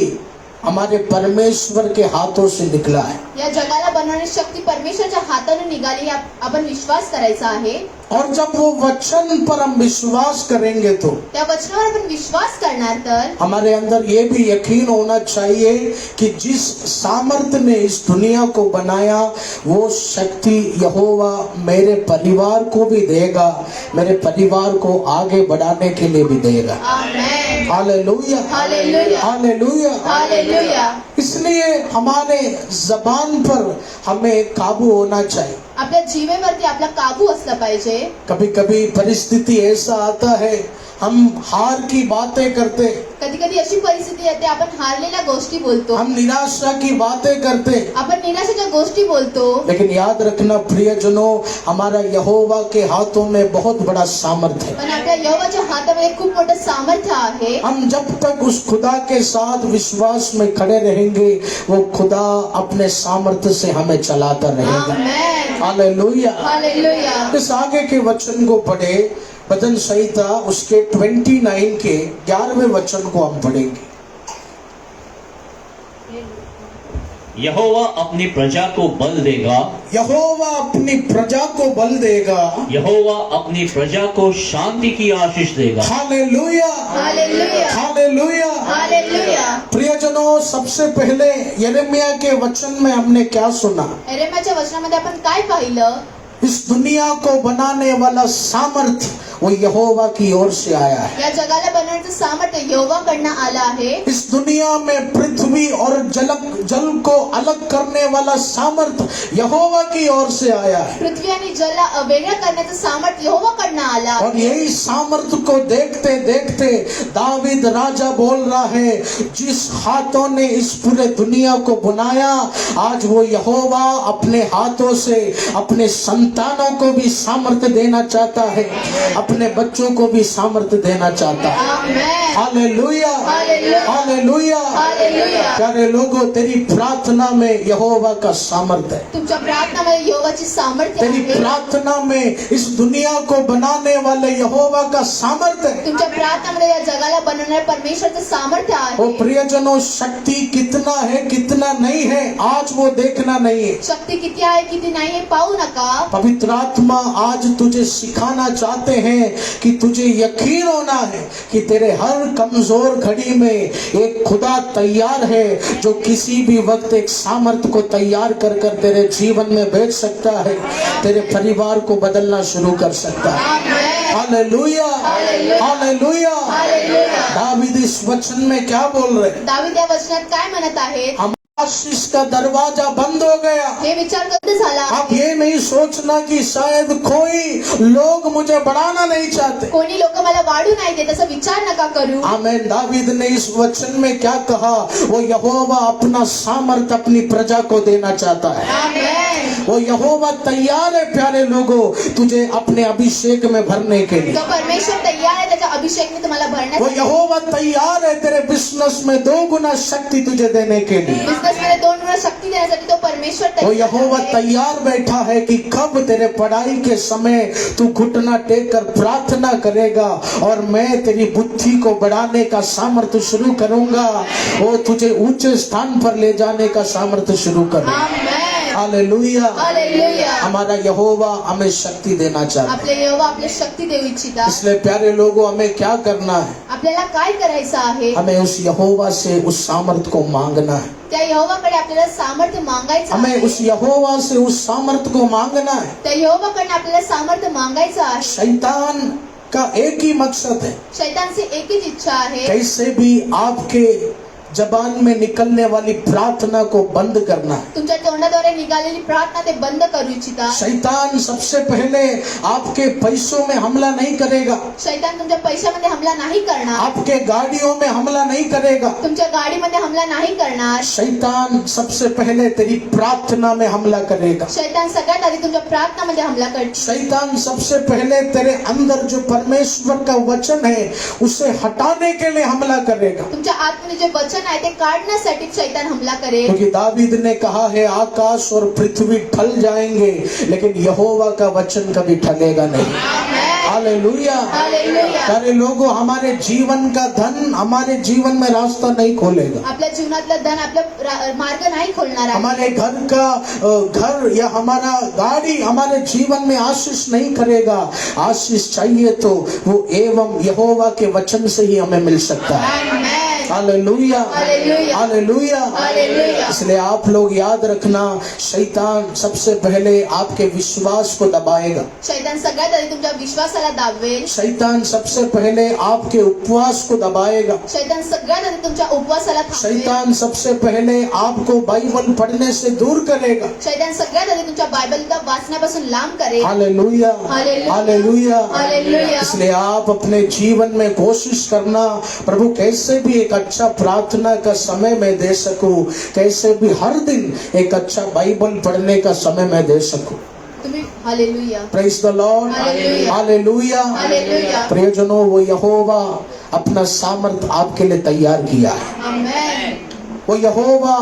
हमारे परमेश्वर के हाथों से निकला है। या जगाला बनवण्याची शक्ती परमेश्वराच्या हाताने निघाली आपण विश्वास करायचा आहे. और जब वो वचन पर हम विश्वास करेंगे तो त्या वचनावर आपण विश्वास करणार तर हमारे अंदर ये भी यकीन होना चाहिए कि जिस सामर्थ्य ने इस दुनिया को बनाया वो शक्ति यहोवा मेरे परिवार को भी देगा, मेरे परिवार को आगे बढ़ाने के लिए भी देगा। Amen. Hallelujah, hallelujah. Hallelujah. Hallelujah. इसलिए हमारे जबान पर हमें काबू होना चाहिए। आपल्या जीवेवरती आपला काबू असला पाहिजे. कभी कभी परिस्थिति ऐसा आता है, हम हार की बातें करते, कधी कधी अशी परिस्थिती येते आपण हारलेल्या गोष्टी बोलतो, हम निराशा की बातें करते, आपण निराशेच्या गोष्टी बोलतो. लेकिन याद रखना प्रियजनों, हमारा यहोवा के हाथों में बहुत बड़ा सामर्थ्य है। पण आपल्या यहोवाच्या हातामध्ये खूप मोठं सामर्थ्य आहे. हम जब तक उस खुदा के साथ विश्वास में खड़े रहेंगे, वो खुदा अपने सामर्थ्य से हमें चलाता रहेगा। आमेन. हालेलुया। हालेलुया. इस आगे के वचन को पढ़े, भजन संहिता उसके 29 के 11वें वचन को हम पढ़ेंगे। यहोवा अपनी प्रजा को बल देगा, यहोवा अपनी प्रजा को बल देगा, यहोवा अपनी प्रजा को शांति की आशीष देगा। Hallelujah, hallelujah. हालेलुया। हालेलुया. प्रियजनों, सबसे पहले यिर्मयाह के वचन में हमने क्या सुना? यिर्मयाहच्या वचनामध्ये आपण काय पाहिलं? इस दुनिया को बनाने वाला सामर्थ्य वो यहोवा की ओर से आया है। या जगाला बनवण्याचं सामर्थ्य यहोवाकडनं आलं आहे. इस दुनिया में पृथ्वी और जल को अलग करने वाला सामर्थ्य यहोवा की ओर से आया है। पृथ्वी आणि जलला वेगळं करण्याचं सामर्थ्य यहोवाकडनं आलं आहे. और यही सामर्थ्य को देखते देखते दावीद राजा बोल रहा है, जिस हाथों ने इस पूरे दुनिया को बनाया, आज वो यहोवा अपने हाथों से अपने संतानों को भी सामर्थ्य देना चाहता है, अपने बच्चों को भी सामर्थ्य देना चाहता है। Amen. Hallelujah, hallelujah. Hallelujah. Hallelujah. प्यारे लोगों, तेरी प्रार्थना में यहोवा का सामर्थ्य है। तुमच्या प्रार्थनामध्ये यहोवाची सामर्थ्य तेरी आहे. प्रार्थना में इस दुनिया को बनाने वाले यहोवा का सामर्थ्य है। तुमच्या प्रार्थनामध्ये या जगाला बनवणाऱ्या परमेश्वराचं सामर्थ्य वो आहे. प्रियजनों, शक्ति कितना है कितना नहीं है आज वो देखना नहीं है। शक्ती किती आहे किती नाही हे पाहू नका. पवित्र आत्मा आज तुझे सिखाना चाहते हैं हैं कि तुझे यकीन होना है कि तेरे हर कमजोर घड़ी में एक खुदा तैयार है जो किसी भी वक्त एक सामर्थ को तैयार कर कर तेरे जीवन में भेज सकता है, तेरे परिवार को बदलना शुरू कर सकता है। Hallelujah, hallelujah. दावीद इस वचन में क्या बोल रहे? दावीद या वचनात काय म्हणत आहेत? आशीष का दरवाजा बंद हो गया। हे विचार कधी झाला? आप ये नहीं सोचना कि शायद कोई लोग मुझे बढ़ाना नहीं चाहते। कोणी लोक मला वाढू नाही देत असं विचार नका करू। आमीन। दावीद ने इस वचन में क्या कहा? वो यहोवा अपना सामर्थ अपनी प्रजा को देना चाहता है। आमेन। वो यहोवा तैयार है प्यारे लोगों तुझे अपने अभिषेक में भरने के लिए। तो परमेश्वर तैयार आहे त्याच्या अभिषेकने तुम्हाला वो भरण्यासाठी। यहोवा तैयार है तेरे बिजनेस में 2 गुना शक्ति तुझे देने के लिए। बिझनेसमध्ये 2 गुणा शक्ती देण्यासाठी तो परमेश्वर वो तैयार यहोवा आहे। तैयार बैठा है कि कब तेरे पढ़ाई के समय तू घुटना टेक कर प्रार्थना करेगा और मैं तेरी बुद्धि को बढ़ाने का सामर्थ्य शुरू करूंगा, वो तुझे ऊंचे स्थान पर ले जाने का सामर्थ्य शुरू करूंगा। आमेन। हालेलुया। हालेलुया। हमारा यहोवा हमें शक्ति देना चाहता है। आपले यहोवा आपले शक्ती देऊ इच्छिता। इसलिए प्यारे लोगों हमें क्या करना है? आपल्याला काय करायचं आहे? हमें उस यहोवा से उस सामर्थ्य को मांगना है। त्या यहोवाकडे आपल्याला सामर्थ्य मागायचं हमें आहे। उस यहोवा से उस सामर्थ्य को मांगना है। त्या यहोवाकडे आपल्याला सामर्थ्य मागायचं आहे। शैतान का एक ही मकसद है, शैतानची एकच इच्छा आहे, कैसे भी आपके जबान में निकलने वाली प्रार्थना को बंद करना है। तुमच्या तोंडाद्वारे निघालेली प्रार्थना ते बंद करू इच्छिता। शैतान सबसे पहले आपके पैसों में हमला नहीं करेगा, शैतान तुमच्या पैशामध्ये हमला नाही करणार, आपके गाड़ियों में हमला नहीं करेगा। तुमच्या गाडीमध्ये हमला नाही करणार। शैतान सबसे पहले तेरी प्रार्थना में हमला करेगा। शैतान सगळ्यात आधी तुमच्या प्रार्थनामध्ये हमला करतो। शैतान सबसे पहले तेरे अंदर जो परमेश्वर का वचन है उसे हटाने के लिए हमला करेगा। तुमच्या आतमध्ये जे वचन आहे ते काढण्यासाठी शैतान हमला करेल। क्योंकि दावीद ने कहा है आकाश और पृथ्वी टल जाएंगे लेकिन यहोवा का वचन कभी टलेगा नहीं। हालेलुया। हालेलुया। प्यारे लोगों हमारे जीवन का धन हमारे जीवन में रास्ता नहीं खोलेगा। आपल्या जीवनातलं धन आपलं मार्ग नाही खोलणार आहे। हमारे घर या हमारा गाड़ी हमारे जीवन में आशीष नहीं करेगा। आशीष चाहिए तो वो एवं यहोवा के वचन से ही हमें मिल सकता है। Amen. Hallelujah, hallelujah. Hallelujah. Hallelujah. इसलिए आप लोग याद रखना शैतान सबसे पहले आपके विश्वास को दबाएगा। शैतान सगळ्यात आधी तुमच्या विश्वासाला दाबवेल। शैतान सबसे पहले आपके उपवास को दबाएगा। शैतान सगळ्यात आधी तुमच्या उपवासाला थांबवेल। शैतान सबसे पहले आपको बाइबल पढ़ने से दूर करेगा। शैतान सगळ्यात आधी तुमच्या बायबलच्या वाचण्यापासून लांब करेल। Hallelujah, hallelujah. हालेलुया। हालेलुया। इसलिए आप अपने जीवन में कोशिश करना प्रभु कैसे भी एक अच्छा प्रार्थना का समय मैं दे सकूं, कैसे भी हर दिन एक अच्छा बाइबल पढ़ने का समय मैं दे सकूं। तुम्ही hallelujah. Praise the Lord. Hallelujah. Hallelujah. Hallelujah. प्रियजनों वो यहोवा अपना सामर्थ आपके लिए तैयार किया है। आमेन। वो यहोवा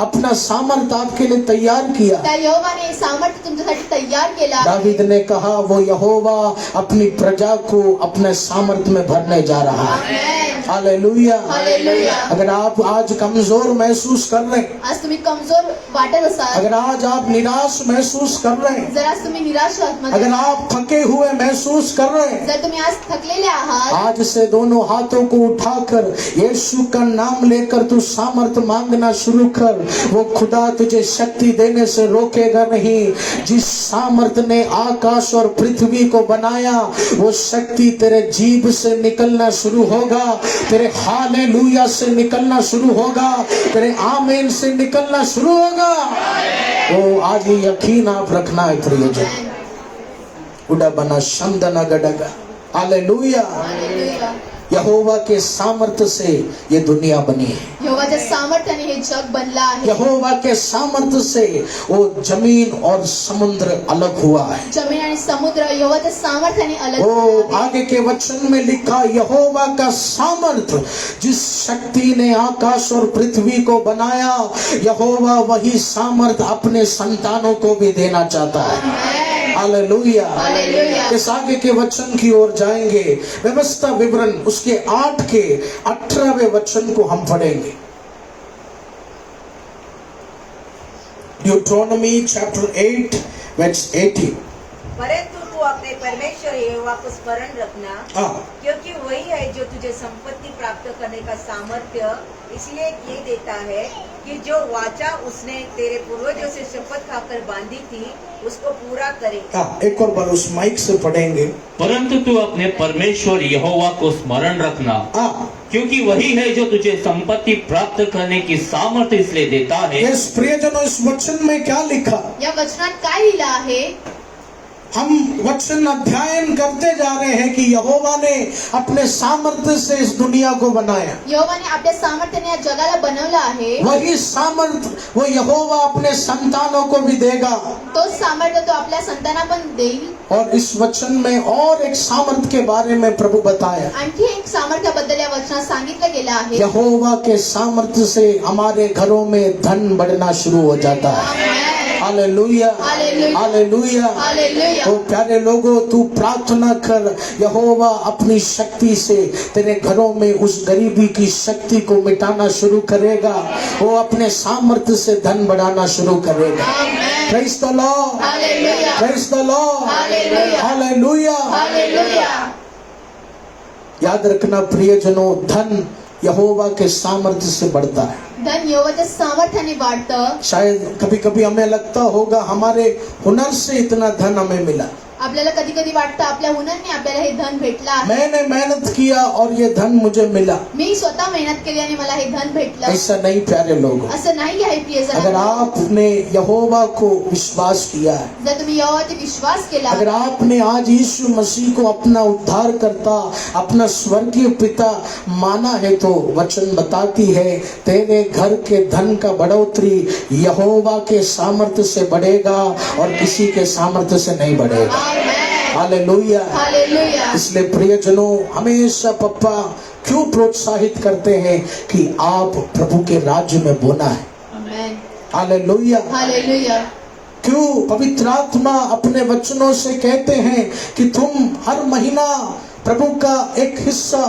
अपना सामर्थ आपके लिए तैयार किया। त्या यहोवाने सामर्थ्य तुमच्यासाठी तैयार केला। दावीद ने कहा वो यहोवा अपनी प्रजा को अपने सामर्थ में भरने जा रहा है। आमेन। हालेलुया। हालेलुया। अगर आप आज कमजोर महसूस कर रहे हैं, आज तुम्ही कमजोर वाटत असाल, अगर आज आप निराश महसूस कर रहे हैं, जर आज तुम्ही निराश आहात, अगर आप थके हुए महसूस कर रहे हैं, जर तुम्ही आज थकलेले आहात, आज से दोनों हाथों को उठाकर यीशु का नाम लेकर तू सामर्थ मांगना शुरू कर। वो खुदा तुझे शक्ति देने से रोकेगा नहीं। जिस सामर्थ ने आकाश और पृथ्वी को बनाया वो शक्ति तेरे जीभ से निकलना शुरू होगा, तेरे हालेलुया से निकलना शुरू होगा, तेरे आमीन से निकलना शुरू होगा। वो आज ये यकीन आप रखना है प्रियजन। उड़ा बना शंदना गडगा। हालेलुया। हालेलुया। यहोवा के सामर्थ्य से ये दुनिया बनी है। यहोवाच्या सामर्थ्याने हे जग बनलं आहे। यहोवा के सामर्थ्य से वो जमीन और समुद्र अलग हुआ है। जमीन आणि समुद्र यहोवाच्या सामर्थ्याने अलग वो झाले आहे। आगे के वचन में लिखा यहोवा का सामर्थ्य जिस शक्ति ने आकाश और पृथ्वी को बनाया, यहोवा वही सामर्थ्य अपने संतानों को भी देना चाहता है। हालेलुया। हालेलुया। इस आगे के वचन की ओर जाएंगे। व्यवस्था विवरण उसके 8 के 18वें वचन को हम पढ़ेंगे। ड्यूट्रोनॉमी चैप्टर 8 वर्स 18। परंतु तू अपने परमेश्वर यहोवा को स्मरण रखना, हाँ, क्योंकि वही है जो तुझे संपत्ति प्राप्त करने का सामर्थ्य इसलिए ये देता है कि जो वाचा उसने तेरे पूर्वजों से शपथ खाकर बांधी थी उसको पूरा करे। हाँ, एक और बार उस माइक से पढ़ेंगे। परंतु तू अपने परमेश्वर यहोवा को स्मरण रखना, हाँ, क्योंकि वही है जो तुझे संपत्ति प्राप्त करने की सामर्थ्य इसलिए देता है। इस प्रियजनों, इस वचन में क्या लिखा? या वचनात काय लिहिलं आहे? हम वचन अध्ययन करते जा रहे हैं कि यहोवा ने अपने सामर्थ्य से इस दुनिया को बनाया। यहोवाने आपल्या सामर्थ्याने या जगाला बनवलं आहे. वही सामर्थ्य वो यहोवा अपने संतानों को भी देगा। तोच सामर्थ्य तो आपल्या संतांना पण देईल. और इस वचन में और एक सामर्थ्य के बारे में प्रभु बताया। आणखी एक सामर्थ्याबद्दल या वचनात सांगितलं गेलं आहे. यहोवा के सामर्थ्य से हमारे घरों में धन बढ़ना शुरू हो जाता है। Amen. Hallelujah, hallelujah. Hallelujah. Hallelujah. तो प्यारे लोगों, तू प्रार्थना कर, यहोवा अपनी शक्ति से तेरे घरों में उस गरीबी की शक्ति को मिटाना शुरू करेगा। वो अपने सामर्थ्य से धन बढ़ाना शुरू करेगा। Amen. Praise the Lord, hallelujah. Praise the Lord, hallelujah. Hallelujah. Hallelujah. याद रखना प्रियजनों, धन यहोवा के सामर्थ्य से बढ़ता है। धन यहोवाच्या सामर्थ्याने वाढतं. शायद कभी कभी हमें लगता होगा हमारे हुनर से इतना धन हमें मिला, आपल्याला कधी कधी वाटतं आपल्या हुनरने आपल्याला हे धन भेटलं आहे. मैंने मेहनत किया और ये धन मुझे मिला। मी स्वतः मेहनत केली आणि मला हे धन भेटलं. ऐसा नहीं प्यारे लोगों। असं नाही आहे अगर प्रियजन. आपने यहोवा को विश्वास किया है, जर तुम्ही यहोवाचा विश्वास केला, अगर आपने आज यीशु मसीह को अपना उद्धार करता, अपना स्वर्गीय पिता माना है, तो वचन बताती है तेरे घर के धन का बढ़ोतरी यहोवा के सामर्थ्य से बढ़ेगा और किसी के सामर्थ्य से नहीं बढ़ेगा। Hallelujah, hallelujah. इसलिए प्रियजनों, हमेशा पप्पा क्यों प्रोत्साहित करते हैं कि आप प्रभु के राज्य में बोना है। आमेन. हालेलुया। हालेलुया. क्यों पवित्र आत्मा अपने वचनों से कहते हैं कि तुम हर महीना प्रभु का एक हिस्सा,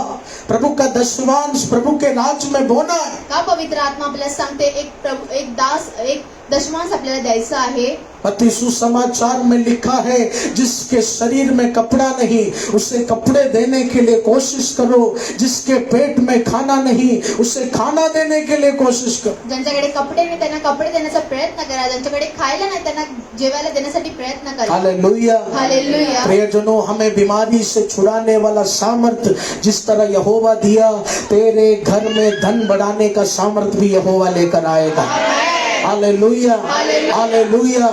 प्रभु का दशमांश प्रभु के राज्य में बोना है। का पवित्र आत्मा आपल्याला सांगते एक दशमांश आपल्याला द्यायचं आहे. मत्ती सुसमाचार में लिखा है, जिसके शरीर में कपड़ा नहीं उसे कपड़े देने के लिए कोशिश करो, जिसके पेट में खाना नहीं उसे खाना देने के लिए कोशिश करो। ज्यांच्याकडे कपडे नाही त्यांना कपडे देण्याचा प्रयत्न करा. ज्यांच्याकडे खायला नाही त्यांना जेवायला देण्यासाठी प्रयत्न करा. हालेलुया। हालेलुया. प्रियजनों, हमें बीमारी से छुड़ाने वाला सामर्थ्य जिस तरह यहोवा दिया, तेरे घर में धन बढ़ाने का सामर्थ्य भी यहोवा लेकर आएगा। Hallelujah, hallelujah.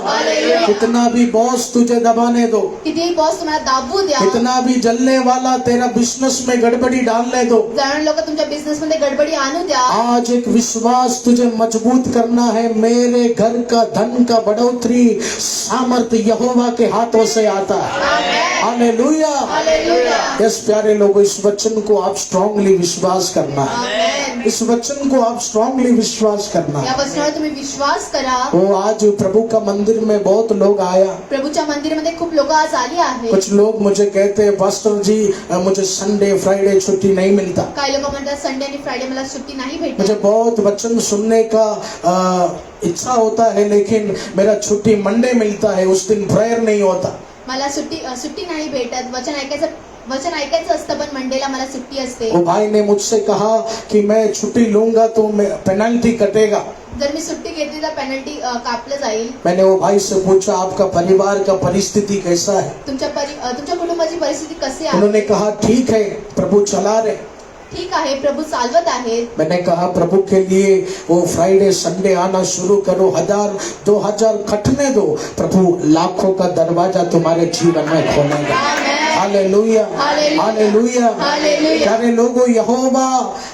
कितना भी बॉस तुझे दबाने दो, कितीही बॉस तुम्हाला दाबू द्या, कितना भी जलने वाला तेरा बिजनेस में गड़बड़ी डालने दो, जाणून लोक तुमच्या बिझनेस मध्ये गडबडी आणू द्या, आज एक विश्वास तुझे मजबूत करना है, मेरे घर का धन का बढ़ोतरी सामर्थ्य यहोवा के हाथों से आता है। Hallelujah, hallelujah. यस प्यारे लोगों, इस वचन को आप स्ट्रांगली विश्वास करना है। आमेन. इस वचन को आप स्ट्रांगली विश्वास करना या है। वचनावर तुम्ही विश्वास करा. वो आज प्रभु का मंदिर में बहुत लोग आया। प्रभूच्या मंदिरामध्ये खूप लोक आज आली आहेत. कुछ लोग मुझे कहते हैं, पास्टर जी मुझे संडे फ्राइडे छुट्टी नहीं मिलता। काही लोक म्हणतात संडे आणि फ्रायडे मला सुट्टी नाही मुझे भेटत. बहुत वचन सुनने का इच्छा होता है, लेकिन मेरा छुट्टी मंडे मिलता है, उस दिन प्रेयर नहीं होता। मला सुट्टी नाही भेटत. वचन ऐकायचं असतं पण मंडेला मला सुट्टी असते. वो भाई ने मुझसे कहा कि मैं छुट्टी लूंगा तो पेनल्टी कटेगा। जर मी सुट्टी घेतली तर पेनल्टी कापलं जाईल. मैंने वो भाई से पूछा, आपका परिवार का परिस्थिति कैसा है? तुमच्या कुटुंबाची परिस्थिती कशी आहे? उन्होंने कहा ठीक है, प्रभु चला रहे। ठीक आहे, प्रभू चालवत आहेत. मैंने कहा प्रभु के लिए वो फ्राइडे संडे आना शुरू करो, 1000 2000 खटने दो, प्रभु लाखों का दरवाजा तुम्हारे जीवन में खोलेगा। Hallelujah, hallelujah. हालेलुया. प्यारे लोगों, यहोवा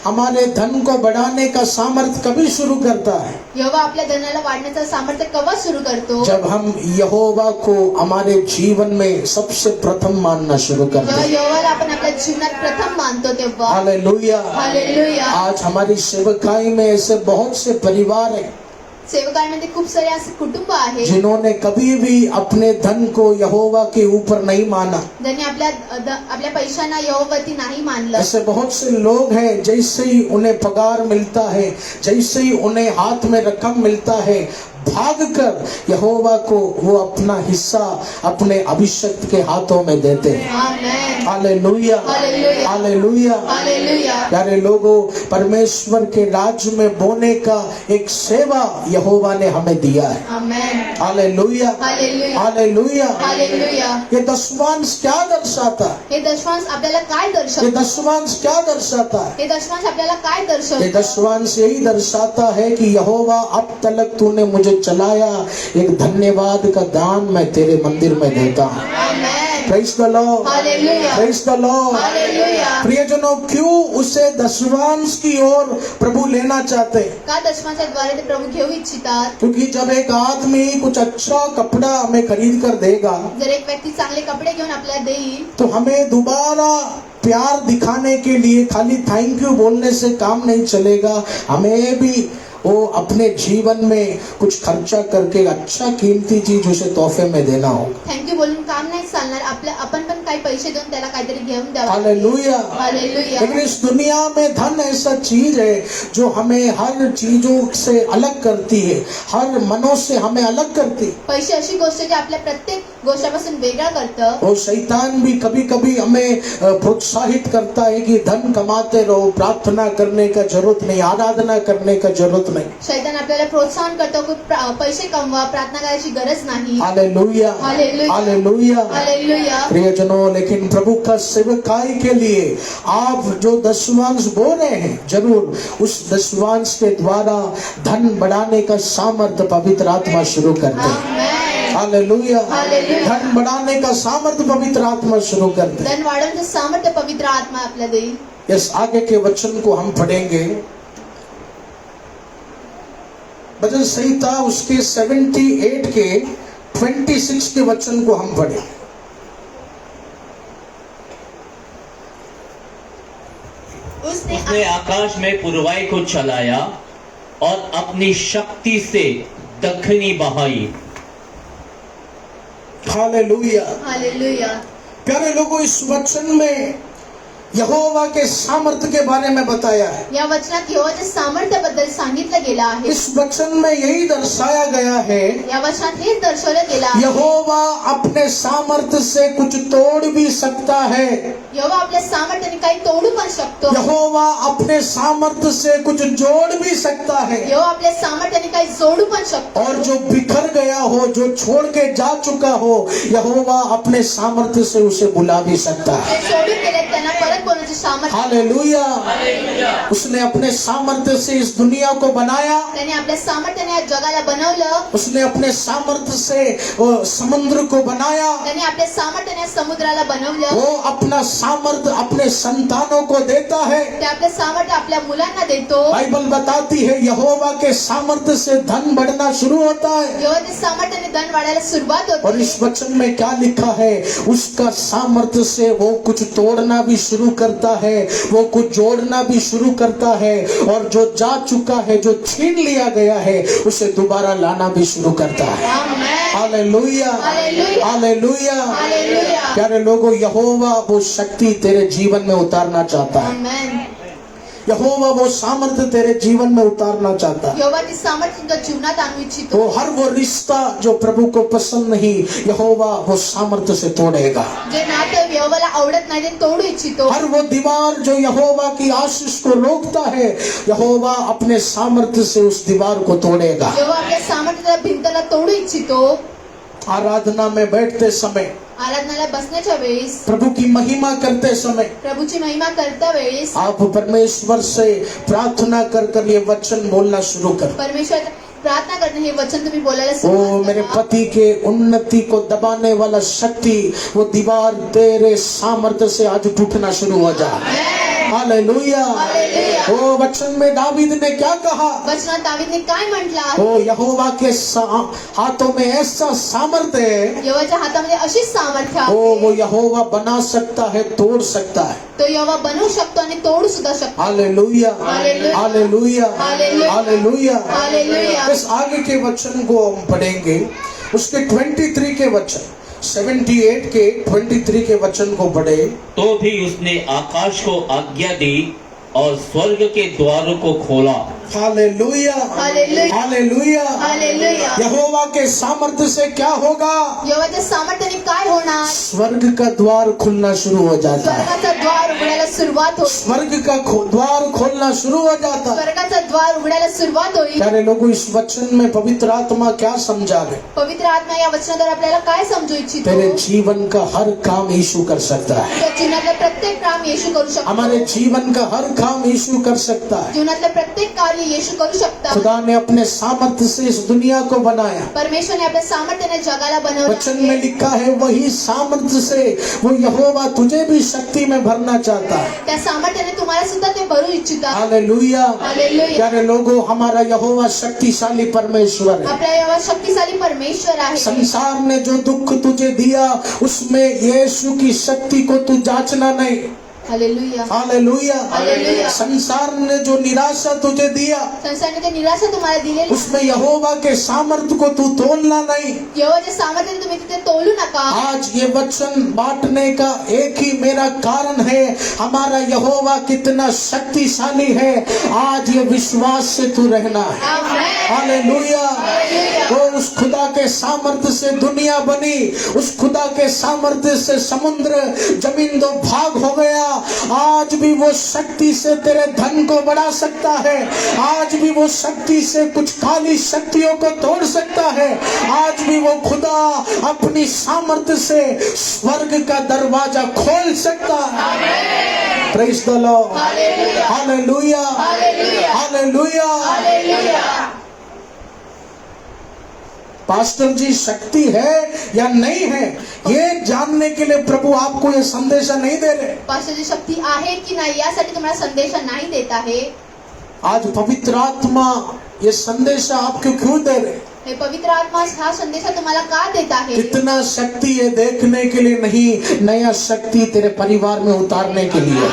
हमारे धन को बढ़ाने का सामर्थ्य कभी शुरू करता है? यहोवा आपल्या धनाला वाढण्याचं सामर्थ्य केव्हा सुरू करतो? जब हम यहोवा को हमारे जीवन में सबसे प्रथम मानना शुरू करते जेव्हा हैं। यहोवाला आपण आपल्या जीवनात प्रथम मानतो तेव्हा. हालेलुया। हालेलुया. आज हमारी सेवकाई में ऐसे बहुत से परिवार हैं सेवकांमध्ये खूप सारे असे कुटुंब आहेत जिन्होंने कभी भी अपने धन को यहोवा के ऊपर नहीं माना। ज्यांनी आपल्या पैशांना यहोवावरती नाही मानलं. ऐसे बहुत से लोग हैं, जैसे ही उन्हें पगार मिलता है, जैसे ही उन्हें हाथ में रकम मिलता है, भाग कर यहोवा को वो अपना हिस्सा अपने अभिषक्त के हाथों में देते हैं। Amen. Hallelujah, hallelujah. Hallelujah. Hallelujah. प्यारे लोगों, परमेश्वर के राज्य में बोने का एक सेवा यहोवा ने हमें दिया है। Amen. Hallelujah, hallelujah. Hallelujah. Hallelujah. ये दशमांश क्या दर्शाता है? हे दशमांश आपल्याला काय ये दर्शवतो? दशमांश क्या दर्शाता है? हे दशमांश आपल्याला काय ये दर्शवतो? दशमांश यही दर्शाता है कि यहोवा अब तक तूने मुझे चलाया, एक धन्यवाद का दान मैं तेरे मंदिर में देता हूँ। Amen. Praise the Lord, hallelujah. Praise the Lord. Hallelujah. प्रियजनों, क्यों उसे दशमांश की ओर प्रभु लेना चाहते हैं? का दशमांशा द्वारे ते प्रभू घेऊ इच्छितात? क्योंकि जब एक आदमी कुछ अच्छा कपड़ा हमें खरीद कर देगा जर एक व्यक्ती चांगले कपडे घेऊन आपल्याला देईल, तो हमें दोबारा प्यार दिखाने के लिए खाली थैंक यू बोलने से काम नहीं चलेगा। हमें भी वो अपने जीवन में कुछ खर्चा करके अच्छा कीमती चीज उसे तोहफे में देना होगा। थँक्यू बोलून काम नाही चालणार. आपण पण काही पैसे देऊन त्याला काहीतरी घेऊन द्यावं. हालेलुया। हालेलुया. लेकिन इस दुनिया में धन ऐसा चीज है जो हमें हर चीजों से अलग करती है, हर मनों से हमें अलग करती है। पैसे अशी गोष्ट जी आपल्या प्रत्येक गोष्टापासून वेगळा करतं. और शैतान भी कभी कभी हमें प्रोत्साहित करता है कि धन कमाते रहो, प्रार्थना करने का जरूरत नहीं, आराधना करने का जरूरत नहीं। शैतान आपल्याला प्रोत्साहन करतो की पैसे कमवा, प्रार्थना करायची गरज नाही. Hallelujah, hallelujah. हालेलुया। हालेलुया. प्रियजनों, लेकिन प्रभु का सेवकाई के लिए आप जो दशमांश बो रहे हैं, जरूर उस दशमांश के द्वारा धन बढ़ाने का सामर्थ्य पवित्र आत्मा शुरू करते हैं। आमेन. हालेलुया। हालेलुया. धन बढ़ाने का सामर्थ्य पवित्र आत्मा शुरू करते हैं। धन वाढवण्याचं सामर्थ्य पवित्र आत्मा आपल्याला देईल. इस आगे के वचन को हम पढ़ेंगे। भजन संहिता उसके 78 के 26 के वचन को हम पढ़ें। उसने आकाश में पुरवाई को चलाया और अपनी शक्ति से दक्षिणी बहाई। हालेलुया। हालेलुया. प्यारे लोगों, इस वचन में यहोवा के सामर्थ्य के बारे में बताया है। या वचनात यहोवाच्या सामर्थ्याबद्दल सांगितलं गेलं आहे. इस वचन में यही दर्शाया गया है, या वचनात हेच दर्शवलं गेलं आहे. यहोवा अपने सामर्थ्य से कुछ तोड़ भी सकता है। यहोवा आपल्या सामर्थ्याने काही तोडू पण शकतो. यहोवा अपने सामर्थ्य से कुछ जोड़ भी सकता है। यहोवा आपल्या सामर्थ्याने काही जोडू पण शकतो. और जो बिखर गया हो, जो छोड़ के जा चुका हो, यहोवा अपने सामर्थ्य से उसे बुला भी सकता है। जे सोडून गेले त्यांना परत बोलण्याचे सामर्थ्य. हालेलुया। उसने अपने सामर्थ्य से इस दुनिया को बनाया। त्याने आपल्या सामर्थ्याने या जगाला बनवलं. उसने अपने सामर्थ्य से समुद्र को बनाया। त्याने आपल्या सामर्थ्याने समुद्राला बनवलं. वो अपना सामर्थ्य अपने संतानों को देता है। ते आपलं सामर्थ्य आपल्या मुलांना देतो. बाइबल बताती है यहोवा के सामर्थ्य से धन बढ़ना शुरू होता है। यहोवाच्या सामर्थ्याने धन वाढायला सुरुवात और होते. इस वचन में क्या लिखा है? उसका सामर्थ्य से वो कुछ तोड़ना भी शुरू करता है, वो कुछ जोड़ना भी शुरू करता है, और जो जा चुका है, जो छीन लिया गया है, उसे दोबारा लाना भी शुरू करता है। Amen. Hallelujah, hallelujah. Hallelujah. Hallelujah. प्यारे लोगों, यहोवा वो शक्ति तेरे जीवन में उतारना चाहता है। आमेन. यहोवा वो सामर्थ्य तेरे जीवन में उतारना चाहता है। यहोवा ती सामर्थ्य तुझ्या जीवनात आणू इच्छितो. तो हर वो रिश्ता जो प्रभु को पसंद नहीं, यहोवा वो सामर्थ्य से तोड़ेगा। जे नातं यहोवाला आवडत नाही ते तोडू इच्छितो. हर वो दीवार जो यहोवा की आशीष को रोकता है, यहोवा अपने सामर्थ्य से उस दीवार को तोड़ेगा। यहोवा आपल्या सामर्थ्याला भिंतला तोडू इच्छितो. आराधना में बैठते समय, आराधनाला बसण्याच्या वेळेस, प्रभु की महिमा करते समय, प्रभूची महिमा करता वेळेस आप परमेश्वर से प्रार्थना कर कर ये वचन बोलना शुरू कर। परमेश्वर प्रार्थना करणे हे वचन तुम्ही बोलायला ओ सुरुवात मेरे करा. पति के उन्नति को दबाने वाला शक्ति, वो दीवार तेरे सामर्थ्य से आज टूटना शुरू हो जा। हालेलुया। हालेलुया. ओ वचन में दावीद ने क्या कहा? वचनात दावीदने काय म्हटलं आहे? ओ यहोवा के हाथों में ऐसा सामर्थ्य है, यहोवाच्या हातामध्ये अशी सामर्थ्य ओ आहे. वो यहोवा बना सकता है, तोड़ सकता है। तो यहोवा बनवू शकतो आणि तोडू सुद्धा शकतो. Hallelujah, hallelujah. Hallelujah, hallelujah. Hallelujah. Hallelujah. इस आगे के वचन को हम पढ़ेंगे, उसके 23 के वचन, 78 के 23 के वचन को पढ़े। तो भी उसने आकाश को आज्ञा दी और स्वर्ग के द्वारों को खोला। Hallelujah, hallelujah, hallelujah. हालेलुया। यहोवा के सामर्थ्य से क्या होगा? यहोवाच्या सामर्थ्याने काय होणार? स्वर्ग का द्वार खुलना शुरू हो जाता है। स्वर्गाचा द्वार उघडायला सुरुवात होईल. स्वर्ग का द्वार खोलना शुरू हो जाता है। स्वर्गाचा द्वार उघडायला सुरुवात होईल. प्यारे लोगों, इस वचन में पवित्र आत्मा क्या समझा रहे? पवित्र आत्मा या वचनाद्वारे आपल्याला काय समजू इच्छितो? तेरे जीवन का हर काम यीशु कर सकता है। तुझ्या जीवनातलं प्रत्येक काम येशू करू शकतो. हमारे जीवन का हर काम यीशु कर सकता है। जीवनातलं प्रत्येक कार्य येशू करू शकता. खुदा ने अपने सामर्थ्य से इस दुनिया को बनाया। परमेश्वरने आपल्या सामर्थ्याने जगाला बनवलं वचन आहे. में लिखा है, वही सामर्थ्य से वो यहोवा तुझे भी शक्ति में भरना चाहता है। त्या सामर्थ्याने तुम्हाला सुद्धा ते भरू इच्छिता. हालेलुया। हालेलुया. प्यारे लोगों, हमारा यहोवा शक्तिशाली परमेश्वर है। आपल्या यहोवा शक्तिशाली परमेश्वर आहे. संसार ने जो दुख तुझे दिया, उसमें यीशु की शक्ति को तू जांचना नहीं। हालेलुया. हालेलुया। हालेलुया. संसार ने जो निराशा तुझे दिया, संसाराने जे निराशा तुम्हाला दिलेली, उसमें यहोवा के सामर्थ्य को तू तोलना नहीं। यहोवाच्या सामर्थ्याने तुम्ही तिथे तोलू नका. आज ये वचन बांटने का एक ही मेरा कारण है, हमारा यहोवा कितना शक्तिशाली है। आज ये विश्वास से तू रहना है। आमेन. हालेलुया। हालेलुया. वो उस खुदा के सामर्थ्य से दुनिया बनी, उस खुदा के सामर्थ्य से समुद्र जमीन दो भाग हो गया। आज भी वो शक्ति से तेरे धन को बढ़ा सकता है। आज भी वो शक्ति से कुछ काली शक्तियों को तोड़ सकता है। आज भी वो खुदा अपनी सामर्थ्य से स्वर्ग का दरवाजा खोल सकता है। Praise the Lord. Hallelujah. Hallelujah, hallelujah. Hallelujah. Hallelujah. Pastor ji, शक्ति है या नहीं है, ये जानने के लिए प्रभु आपको ये संदेशा नहीं दे रहे। पास्टरची शक्ती आहे की नाही यासाठी तुम्हाला संदेश नाही देत आहे. आज पवित्र आत्मा ये संदेशा आपको क्यों दे रहे? हे पवित्र आत्मा हा संदेश तुम्हाला का देत आहे? कितना शक्ति है देखने के लिए नहीं, नया शक्ति तेरे परिवार में उतारने के लिए।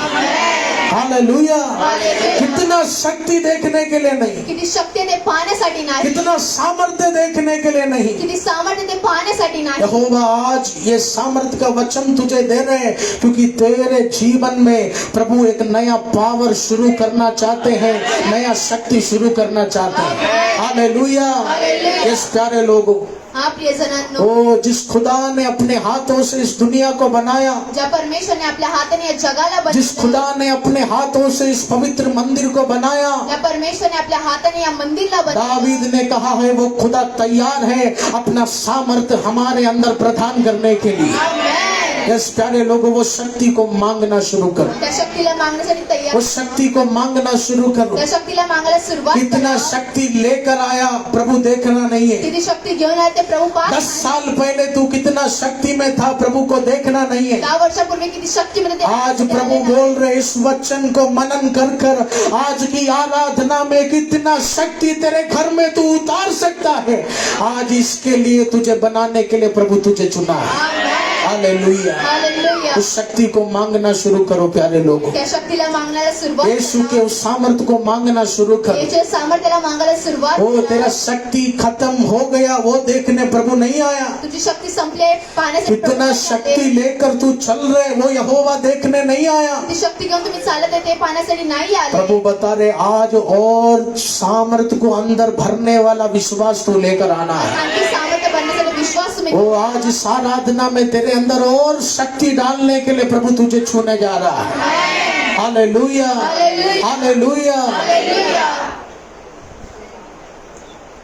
हालेलुया। हालेलुया. कितना शक्ति देखने के लिए नहीं, किती शक्ती ते पाहण्यासाठी नाही, कितना सामर्थ्य देखने के लिए नहीं। किती सामर्थ्य ते पाहण्यासाठी नाही. यहोवा आज ये सामर्थ्य का वचन तुझे दे रहे हैं, क्योंकि तेरे जीवन में प्रभु एक नया पावर शुरू करना चाहते हैं, नया शक्ति शुरू करना चाहते हैं। हालेलुया। हालेलुया. इस प्यारे लोगों, हा प्रियजनांनो, ओ जिस खुदा ने अपने हाथों से इस दुनिया को बनाया, ज्या परमेश्वरने आपल्या हाताने या जगाला जिस बनवलं, खुदा ने अपने हाथों से इस पवित्र मंदिर को बनाया, ज्या परमेश्वरने आपल्या हाताने या मंदिरला बनवलं, दावीद ने कहा है वो खुदा तैयार है अपना सामर्थ्य हमारे अंदर प्रदान करने के लिए। आमेन. इस प्यारे लोगों, वो शक्ति को मांगना शुरू करो, त्या शक्तीला मागण्यासाठी तयार, वो शक्ति को मांगना शुरू करो। त्या शक्तीला मागायला सुरुवात कितना करा. शक्ती लेकर आया प्रभु देखना नहीं है। किती शक्ती घेऊन आले ते प्रभू पाहत 10 साल पहले तू कितना शक्ति में था, प्रभु को देखना नहीं है। 10 वर्षापूर्वी किती शक्तीमध्ये ते आज प्रभु बोल रहे, इस वचन को मनन कर कर आज की आराधना में कितना शक्ति तेरे घर में तू उतार सकता है। आज इसके लिए तुझे बनाने के लिए प्रभु तुझे चुना है। आमेन. हालेलुया। हालेलुया. उस शक्ति को मांगना शुरू करो प्यारे लोगों। त्या शक्तीला मागण्याला सुरुवात यीशु के करा. उस सामर्थ्य को मांगना शुरू करो। येशूच्या सामर्थ्याला मागायला सुरुवात वो करा. तेरा शक्ति खत्म हो गया, वो देखने प्रभु नहीं आया। तुझी शक्ती संपले पाहण्यासाठी प्रभू कितना नाही शक्ति आले. लेकर तू चल रहे, वो यहोवा देखने नहीं आया। किती शक्ती घेऊन तुम्ही चालत आहे ते पाहण्यासाठी नाही आले. प्रभु बता रहे, आज और सामर्थ्य को अंदर भरने वाला विश्वास तू लेकर आना है। आणखी सामर्थ्य बनण्यासाठी विश्वास तुम्ही वो आज इस आराधना में तेरे अंदर और शक्ती डालने के लिए प्रभु तुझे छूने जा रहा है। Hallelujah, hallelujah. हालेलुया। हालेलुया.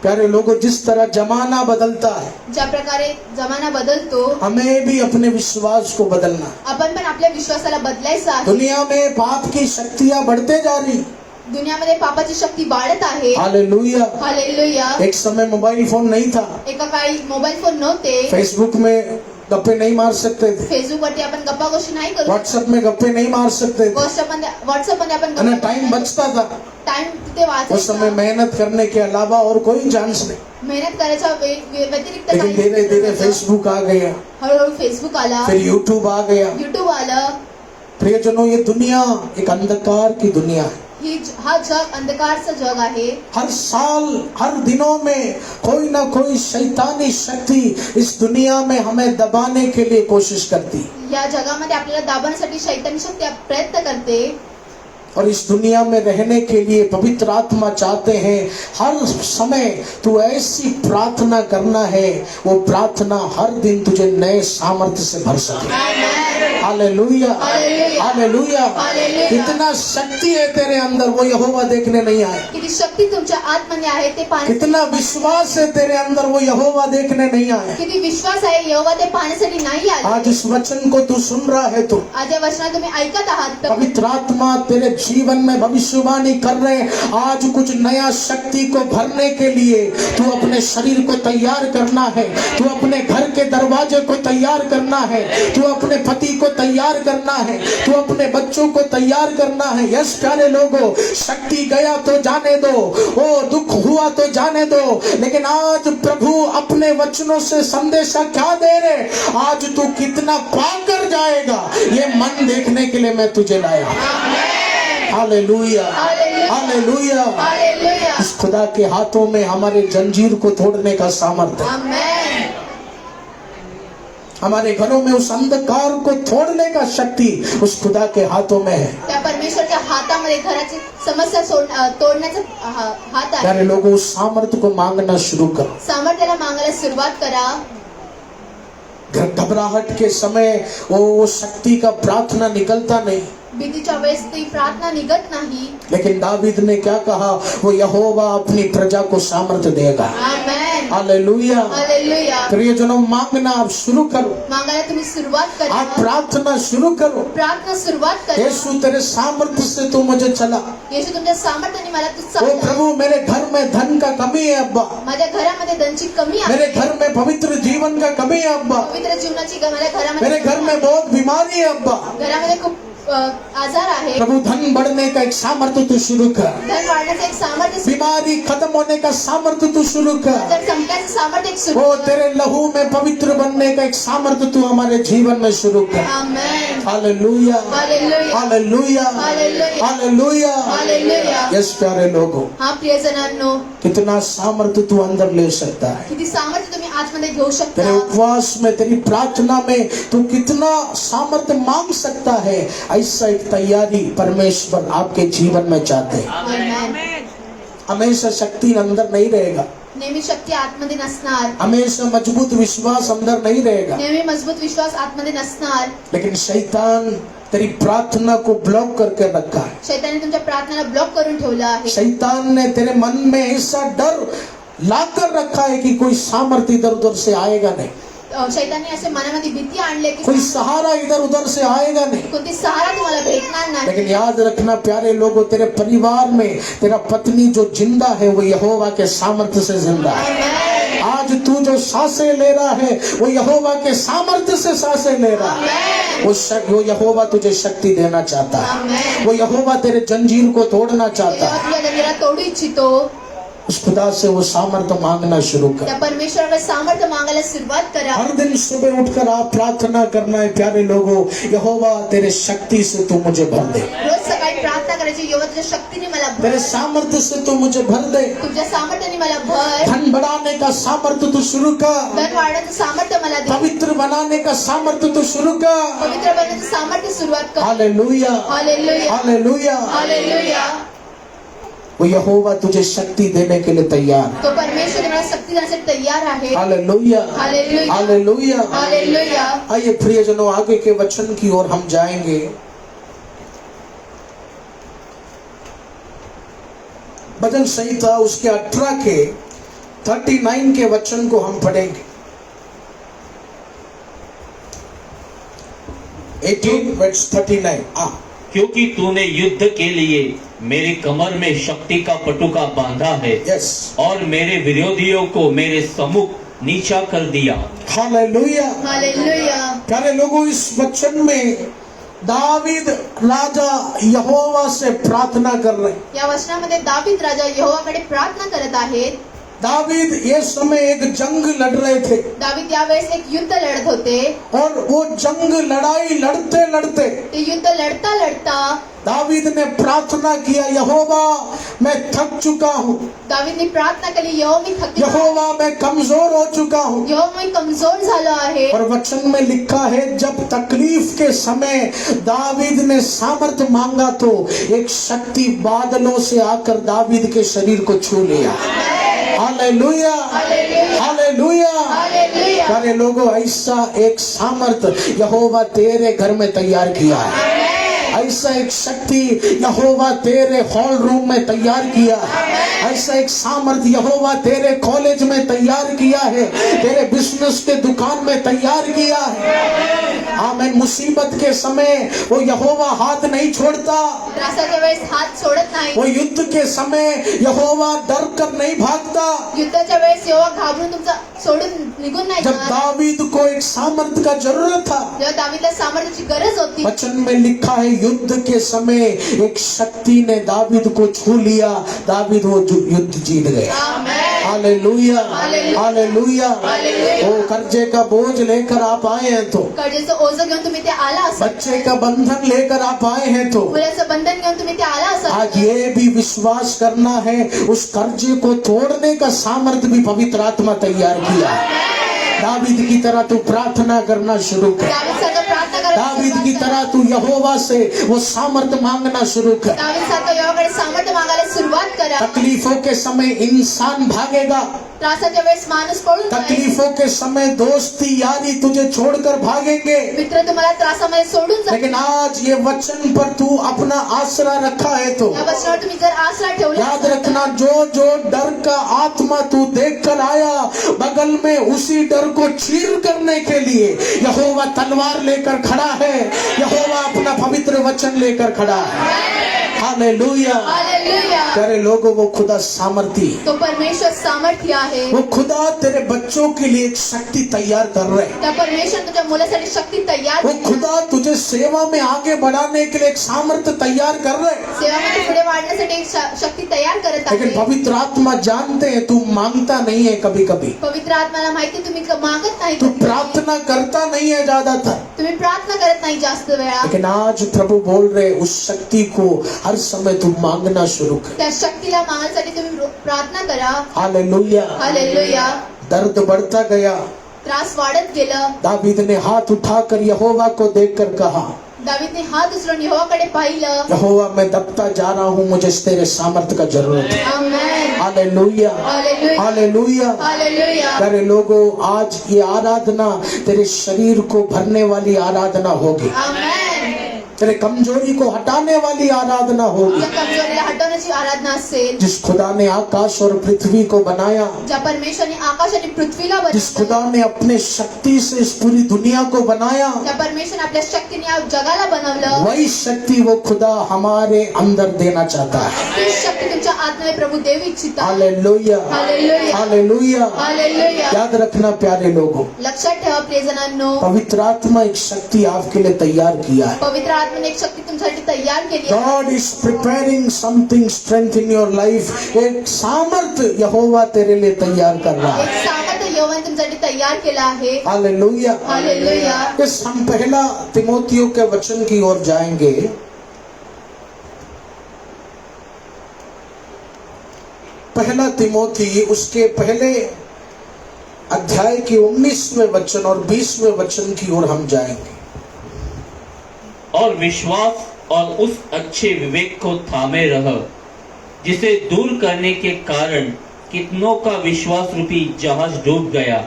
प्यारे लोगों, जिस तरह जमाना बदलता है, ज्या प्रकारे जमाना बदलतो, हमें भी अपने विश्वास को बदलना है। आपण पण आपल्या विश्वासाला बदलायचं आहे. दुनिया में पाप की शक्तियां बढ़ते जा रही। दुनियामध्ये पापाची शक्ती वाढत आहे. हालेलुया। हालेलुया. एक समय मोबाइल फोन नहीं था, एका काळी मोबाईल फोन नव्हते. फेसबुक में गप्पे नहीं मार सकते थे, फेसबुक वरती आपण गप्पा गोष्टी नाही करू. व्हाट्सएप में गप्पे नहीं मार सकते थे, व्हॉट्सअप मध्ये आपण है ना, टाइम बचता था। टाइम तिथे उस समय वाचायचा. मेहनत करने के अलावा और कोई चांस नहीं। मेहनत करायच्या व्यतिरिक्त लेकिन काही धीरे धीरे नव्हतं. फेसबुक आ गया, हळूहळू फेसबुक आला, फिर यूट्यूब आ गया। युट्यूब आलं. प्रियजनों, ये दुनिया एक अंधकार की दुनिया है। हा जग अंधकारचं जग आहे. हर साल हर दिनों में कोई ना कोई शैतानी शक्ति इस दुनिया में हमें दबाने के लिए कोशिश करती। या जगामध्ये आपल्याला दाबण्यासाठी शैतानी शक्ती प्रयत्न करते. और इस दुनिया में रहने के लिए पवित्र आत्मा चाहते हैं हर समय तू ऐसी प्रार्थना करना है, वो प्रार्थना हर दिन तुझे नए सामर्थ्य से भर सके। Hallelujah, hallelujah. कितना शक्ति है तेरे अंदर, वो यहोवा देखने नहीं आए। किती शक्ती तुमच्या आतमध्ये आहे ते पाहण्यासाठी, कितना विश्वास है तेरे अंदर, वो यहोवा देखने नहीं आए। किती विश्वास आहे यहोवा ते पाहण्यासाठी नाही आले। आज इस वचन को तू सुन रहा है तो आज या वचना तुम्ही ऐकत आहात तर पवित्र आत्मा तेरे जीवन में भविष्यवाणी कर रहे, आज कुछ नया शक्ति को भरने के लिए तू अपने शरीर को तैयार करना है, तू अपने घर के दरवाजे को तैयार करना है, तू अपने पति को तैयार करना है, तू अपने बच्चों को तैयार करना है। यस प्यारे लोगों, शक्ति गया तो जाने दो, वो दुख हुआ तो जाने दो, लेकिन आज प्रभु अपने वचनों से संदेशा क्या दे रहे, आज तू कितना पाकर जाएगा, ये मन देखने के लिए मैं तुझे लाया। Hallelujah, hallelujah. हालेलुया, इस खुदा के हाथों में हमारे जंजीर को तोड़ने का सामर्थ्य है। आमेन। हमारे घरों में उस अंधकार को तोड़ने का शक्ति उस खुदा के हाथों में है। त्या परमेश्वरच्या हातामध्ये घराची समस्या तोडण्याचा हात आहे। प्यारे लोगों, उस सामर्थ्य को मांगना शुरू करो। सामर्थ्याला मागायला सुरुवात करा। घबराहट के समय वो शक्ति का प्रार्थना निकलता नहीं, भीतीच्या वेळेस ती प्रार्थना निघत नाही। लेकिन दावीद ने क्या कहा, वो यहोवा अपनी प्रजा को सामर्थ्य देगा। Amen, hallelujah, hallelujah. प्रियजनों, मांगना आप शुरू करो, मागायला तुम्ही सुरुवात करा। आप प्रार्थना शुरू करो। प्रार्थना सुरुवात करा। यीशु तेरे सामर्थ्य से तू मुझे चला। येशू तुमच्या सामर्थ्याने मला तू ओ चालवा। प्रभु, मेरे घर में धन का कमी है अब्बा, माझ्या घरामध्ये धनची कमी आहे। मेरे घर में पवित्र जीवन का कमी है अब्बा, पवित्र जीवनाची माझ्या घरामध्ये मेरे घर में बहुत बीमारी है अब्बा। घरामध्ये खूप आजार आहे। प्रभु, धन बढ़ने का एक सामर्थ्य तू शुरू कर, धन वाढण्याचं एक सामर्थ्य, बीमारी खत्म होने का सामर्थ्य तू शुरू कर, तर संपण्याचं सामर्थ्य एक सुरू वो तेरे लहू में पवित्र बनने का एक सामर्थ्य तू हमारे जीवन में शुरू कर। Amen, hallelujah, hallelujah, hallelujah, hallelujah, hallelujah. Hallelujah. Yes प्यारे लोगों, हा प्रियजनांनो, कितना सामर्थ्य तू अंदर ले सकता है। किती सामर्थ्य तुम्ही आतमध्ये घेऊ तेरे शकता। उपवास में, तेरी प्रार्थना में तू कितना सामर्थ्य मांग सकता है, ऐसा एक तैयारी परमेश्वर आपके जीवन में चाहते हैं। आमेन। हमेशा शक्ति अंदर नहीं रहेगा, नेहमी शक्ती आतमध्ये नसणार, हमेशा मजबूत विश्वास अंदर नहीं रहेगा, नेहमी मजबूत विश्वास आतमध्ये नसणार। लेकिन शैतान तेरी प्रार्थना को ब्लॉक करके रखा है। शैताने तुमच्या प्रार्थनेला ब्लॉक करून ठेवलं आहे। शैतान ने तेरे मन में ऐसा डर लाकर रखा है कि कोई सामर्थ्य इधर उधर से आएगा नहीं, शैताने असे मनामध्ये भीती आणले की कोई सहारा इधर उधर से आएगा नहीं। कोणती सहारा तुम्हाला भेटणार नाही। लेकिन याद रखना प्यारे लोगों, तेरे परिवार में तेरा पत्नी जो जिंदा है वो यहोवा के सामर्थ्य से जिंदा है। आमेन, आज तू जो सांसें ले रहा है वो यहोवा के सामर्थ्य से सांसें ले रहा है। आमेन, वो यहोवा तुझे शक्ति देना चाहता है, आमेन। वो यहोवा तेरे जंजीर को तोड़ना चाहता तेव्हा है। तुझ्या जंजीरा तोडू इच्छितो। उस खुदा से वो सामर्थ्य मांगना शुरू कर। त्या परमेश्वराला सामर्थ्य मागायला सुरुवात करा। हर दिन सुबह उठकर आप प्रार्थना करना है, प्यारे लोगों, यहोवा तेरे शक्ति से तू मुझे भर दे, रोज सकाळी प्रार्थना करायची, यहोवा तुझ्या शक्तीने मला भर, तेरे सामर्थ्य से तू मुझे भर दे। तुझ्या सामर्थ्याने मला भर, धन बढ़ाने का सामर्थ्य तू शुरू कर, धन वाढण्याचं सामर्थ्य मला दे, पवित्र बनाने का सामर्थ्य तू शुरू कर। पवित्र बनण्याचं सामर्थ्य सुरुवात कर। Hallelujah, hallelujah, hallelujah. हालेलुया। वो यहोवा तुझे शक्ति देने के लिए तैयार है। तो परमेश्वर तुम्हाला शक्ती देण्यासाठी तयार आहे। Hallelujah, hallelujah, hallelujah. हालेलुया। आइए प्रियजनों, आगे के वचन की ओर हम जाएंगे। भजन संहिता उसके 18 के 39 के वचन को हम पढ़ेंगे। 18 verse 39। क्योंकि तूने युद्ध के लिए मेरी कमर में शक्ति का पटुका बांधा है, यस, और मेरे विरोधियों को मेरे सम्मुख नीचा कर दिया। Hallelujah, hallelujah. प्यारे लोगों, इस वचन में दावीद राजा यहोवा से प्रार्थना कर रहे हैं। या वचनामध्ये दावीद राजा यहोवाकडे प्रार्थना करत आहेत। दावीद ये समय एक जंग लड़ रहे थे दावीद त्यावेळेस एक युद्ध लढत होते. और वो जंग लड़ाई लड़ते लड़ते ते युद्ध लढता लढता दावीद ने प्रार्थना किया, यहोवा मैं थक चुका हूँ, दावीदने प्रार्थना केली, यहोवा मी थकलो, यहोवा मैं कमजोर हो चुका हूँ. यहोवा मी कमजोर झालो आहे. और वचन में लिखा है जब तकलीफ के समय दावीद ने सामर्थ मांगा तो एक शक्ति बादलों से आकर दावीद के शरीर को छू लिया. Hallelujah, hallelujah. हालेलुया. सारे लोगों, ऐसा एक सामर्थ यहोवा तेरे घर में तैयार किया है. ऐसा एक शक्ति यहोवा तेरे हॉल रूम में तैयार किया है. ऐसा एक सामर्थ यहोवा तेरे कॉलेज में तैयार किया है, तेरे बिजनेस के दुकान में तैयार किया है. आमीन. मुसीबत के समय वो यहोवा हाथ नहीं छोड़ता. त्रासाच्या वेळेस हात सोडत नाही. वो युद्ध के समय यहोवा डर कर नहीं भागता. युद्धाच्या वेळेस यहोवा घाबरून तुमचा सोडून निघून नाही जब जात. दावीद को एक सामर्थ का जरूरत था, जेव्हा दावीदला सामर्थ्याची गरज होती, वचन में लिखा है युद्ध के समय एक शक्ति ने दावीद को छू लिया, दावीद वो युद्ध जीत गए. Amen. Hallelujah, hallelujah. Hallelujah. Hallelujah. वो कर्जे का बोझ लेकर आप आए हैं तो, कर्जाचं ओझं घेऊन तुम्ही ते आला असाल, बच्चे का बंधन लेकर आप आए हैं तो, मुलाचं बंधन घेऊन तुम्ही ते आला असाल, आज ये भी विश्वास करना है उस कर्जे को तोड़ने का सामर्थ्य भी पवित्र आत्मा तैयार किया. दावीद की तरह तू प्रार्थना करना शुरू कर. दावीदसारखं प्रार्थना करायला दावीद की सुरुवात कर. तरह तू यहोवा से वो सामर्थ्य मांगना शुरू कर. दावीदसारखं यहोवाकडे सामर्थ्य मागायला सुरुवात करा. तकलीफों के समय इंसान भागेगा, त्रासाच्या वेळेस माणूस पळून जाईल. तकलीफों के समय दोस्ती यारी तुझे छोड़कर भागेंगे. मित्र तुम्हाला त्रासामध्ये सोडून जाईल. लेकिन आज ये वचन पर तू अपना आसरा रखा है तो या वचनावर तुम्ही जर आसरा ठेवला याद असेल, रखना, जो जो डर का आत्मा तू देख कर आया, बगल में उसी डर को चीर करने के लिए यहोवा तलवार लेकर खड़ा है. यहोवा अपना पवित्र वचन लेकर खड़ा है. हालेलुया. हालेलुया. प्यारे लोगों, वो खुदा सामर्थी, तो परमेश्वर सामर्थ्य आहे. वो खुदा तेरे बच्चों के लिए एक शक्ति तैयार कर रहे हैं. त्या परमेश्वर तुझ्या मुलासाठी शक्ती तयार वो खुदा तुझे सेवा में आगे बढ़ाने के लिए एक सामर्थ्य तैयार कर रहे हैं. सेवामध्ये पुढे वाढण्यासाठी एक शक्ती तयार करत लेकिन आहे. पवित्र आत्मा जानते हैं तू मांगता नहीं है. कभी कभी पवित्र आत्म्याला माहिती तुम्ही मागत नाही, तू प्रार्थना करता नहीं है ज्यादातर, तुम्ही प्रार्थना करत नाही जास्त वेळा. लेकिन आज प्रभु बोल रहे उस शक्ति को हर समय तू मांगना शुरू कर. त्या शक्तीला मागण्यासाठी तुम्ही प्रार्थना करा. हालेलुया. हालेलुया. दर्द बढ़ता गया. त्रास वाढत गेलं. दावीद ने हाथ उठाकर यहोवा को देखकर कहा, दावीदने हात उचलून यहोवाकडे पाहिलं. यहोवा मैं दबता जा रहा हूँ, मुझे तेरे सामर्थ्य का जरूरत है. Amen. Hallelujah, hallelujah. Hallelujah. Hallelujah. प्यारे लोगों, आज ये आराधना तेरे शरीर को भरने वाली आराधना होगी, आमेन. तेरे कमजोरी को हटाने वाली आराधना होगी. या कमजोरीला हटवण्याची आराधना असेल. जिस खुदा ने आकाश और पृथ्वी को बनाया, ज्या परमेश्वरने आकाश आणि पृथ्वीला जिस बनवलं, खुदा ने अपने शक्ति से इस पूरी दुनिया को बनाया, त्या परमेश्वरने आपल्या शक्तीने या जगाला बनवलं, वही शक्ति वो खुदा हमारे अंदर देना चाहता है. ती शक्ती तुमच्या आत्म्यात प्रभू देव इच्छिता. Hallelujah, hallelujah. हालेलुया. हालेलुया. याद रखना प्यारे लोगों, लक्षात ठेवा प्रियजनांनो, पवित्र आत्मा एक शक्ति आपके लिए तैयार किया है. पवित्र आत्म्याने एक शक्ती तुमच्यासाठी तयार केली आहे. God is preparing something strength in your life. एक सामर्थ्य यहोवा तेरे लिए तैयार कर रहा है. एक सामर्थ्य यहोवाने तुमच्यासाठी तयार केला आहे. हालेलुया. हालेलुया. इस हम पहला तिमोथियों के वचन की ओर जाएंगे. पहला तिमोथी उसके पहले अध्याय के 19वें वचन और 20वें वचन की ओर हम जाएंगे. और विश्वास और उस अच्छे विवेक को थामे रह, जिसे दूर करने के कारण कितनों का विश्वास रूपी जहाज डूब गया.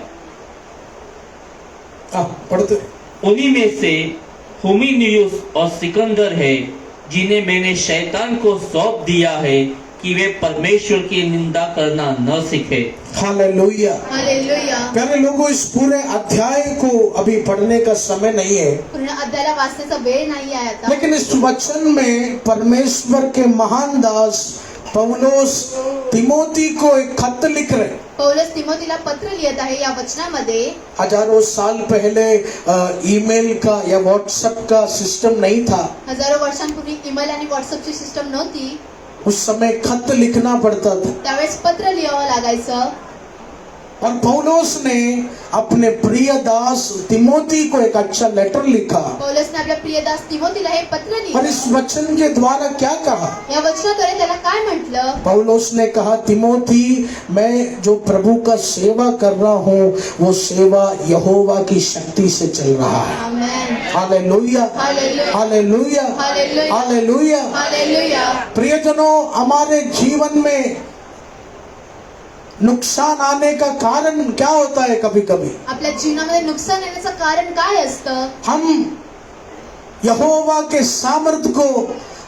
पढ़ते. उन्हीं में से हुमिनियुस और सिकंदर है, जिन्हें मैंने शैतान को सौंप दिया है कि वे परमेश्वर की निंदा करना न सीखे. हालेलुया. हालेलुया. प्यारे लोगों, इस पूरे अध्याय को अभी पढ़ने का समय नहीं है, पूर्ण अध्यायाला वाचण्याचा वेळ नाही आहे आता. लेकिन इस वचन में परमेश्वर के महान दास पौलोस तिमोथी को एक खत लिख रहे. पौलुस तिमोथीला पत्र लिहित आहे. या वचनामध्ये हजारों साल पहले ईमेल का या व्हाट्सएप का सिस्टम नहीं था. हजारो वर्षांपूर्वी ईमेल आणि व्हॉट्सअपची सिस्टम नव्हती. उस समय खत लिखना पड़ता था त्यावेळेस पत्र लिहावं लागायचं और पौलुस ने अपने प्रिय दास तिमोथी को एक अच्छा लेटर लिखा पौलुसने आपल्या प्रियदास तिमोथीला हे पत्र और लिहिलं इस वचन के द्वारा क्या कहा या वचनाद्वारे त्याला काय म्हटलं पौलुस ने कहा तिमोथी मैं जो प्रभु का सेवा कर रहा हूँ वो सेवा यहोवा की शक्ति से चल रहा है amen hallelujah hallelujah hallelujah hallelujah hallelujah hallelujah प्रियजनों हमारे जीवन में नुकसान आने का कारण क्या होता है कभी कभी आपल्या जीवनामध्ये नुकसान येण्याचं कारण काय असतं हम यहोवा के सामर्थ को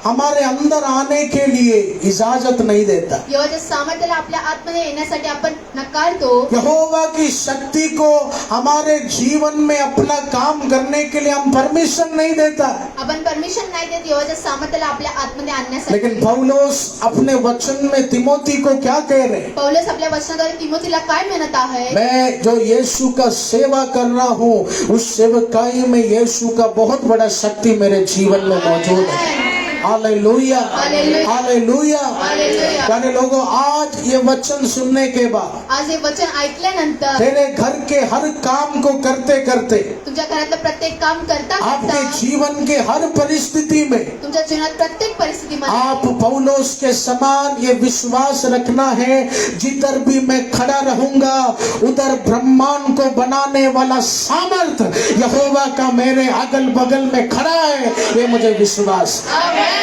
हमारे अंदर आने के लिए इजाजत नहीं देता यहोवाच्या सामर्थ्याला आपल्या आतमध्ये येण्यासाठी आपण नकारतो यहोवा की शक्ति को हमारे जीवन में अपना काम करने के लिए हम परमिशन नहीं देता आपण परमिशन नाही देत यहोवाच्या सामर्थ्याला आपल्या आतमध्ये आणण्यासाठी लेकिन पौलुस अपने वचन में तिमोथी को क्या कह रहे हैं पौलुस आपल्या वचनाद्वारे तिमोथीला काय म्हणत आहे मैं जो यीशु का सेवा कर रहा हूँ उस सेवकाई में यीशु का बहुत बड़ा शक्ति मेरे जीवन में मौजूद है हालेलुया हालेलुया हालेलुया हालेलुया प्यारे लोगों आज ये वचन सुनने के बाद आज हे वचन ऐकल्यानंतर तेरे घर के हर काम को करते करते तुमच्या घरातलं प्रत्येक काम करता आपके करता जीवन के हर परिस्थिति में तुमच्या जीवनात प्रत्येक परिस्थितीमध्ये आप पौलुस के समान ये विश्वास रखना है जिधर भी मैं खड़ा रहूंगा उधर ब्रह्मांड को बनाने वाला सामर्थ यहोवा का मेरे अगल बगल में खड़ा है ये मुझे विश्वास amen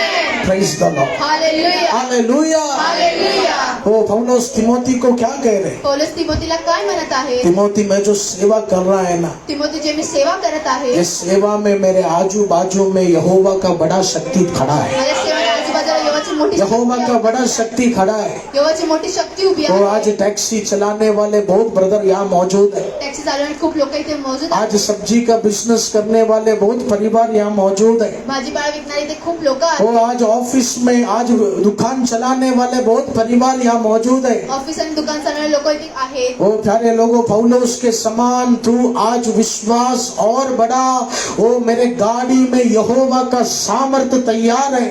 praise the Lord hallelujah hallelujah hallelujah ओ पौलुस तिमोथी को क्या कह रहे पौलुस तिमोथीला काय म्हणत आहे तिमोथी मैं जो सेवा कर रहा है ना तिमोथी जे मी सेवा करत आहे ये सेवा में मेरे आजू बाजू में यहोवा का बड़ा शक्ति खड़ा है माझ्या सेवेच्या आजूबाजूला यहोवाची मोठी यहोवा शक्ती का आहे. बड़ा शक्ति खड़ा है यहोवाची मोठी शक्ती उभी तो आहे आज टैक्सी चलाने वाले बहुत ब्रदर यहाँ मौजूद है टॅक्सी चालवणारे खूप लोक इथे मौजूद आहेत आज सब्जी का बिजनेस करने वाले बहुत परिवार यहाँ मौजूद है भाजीपाला विकणारे इथे खूप लोक वो आहेत आज ऑफिस में आज दुकान चलाने वाले बहुत परिवार यहाँ मौजूद है ऑफिस आणि दुकान चालवणारे लोक इथे आहेत वो प्यारे लोगों पौलुस के समान तू आज विश्वास और बड़ा वो मेरे गाड़ी में यहोवा का सामर्थ तैयार है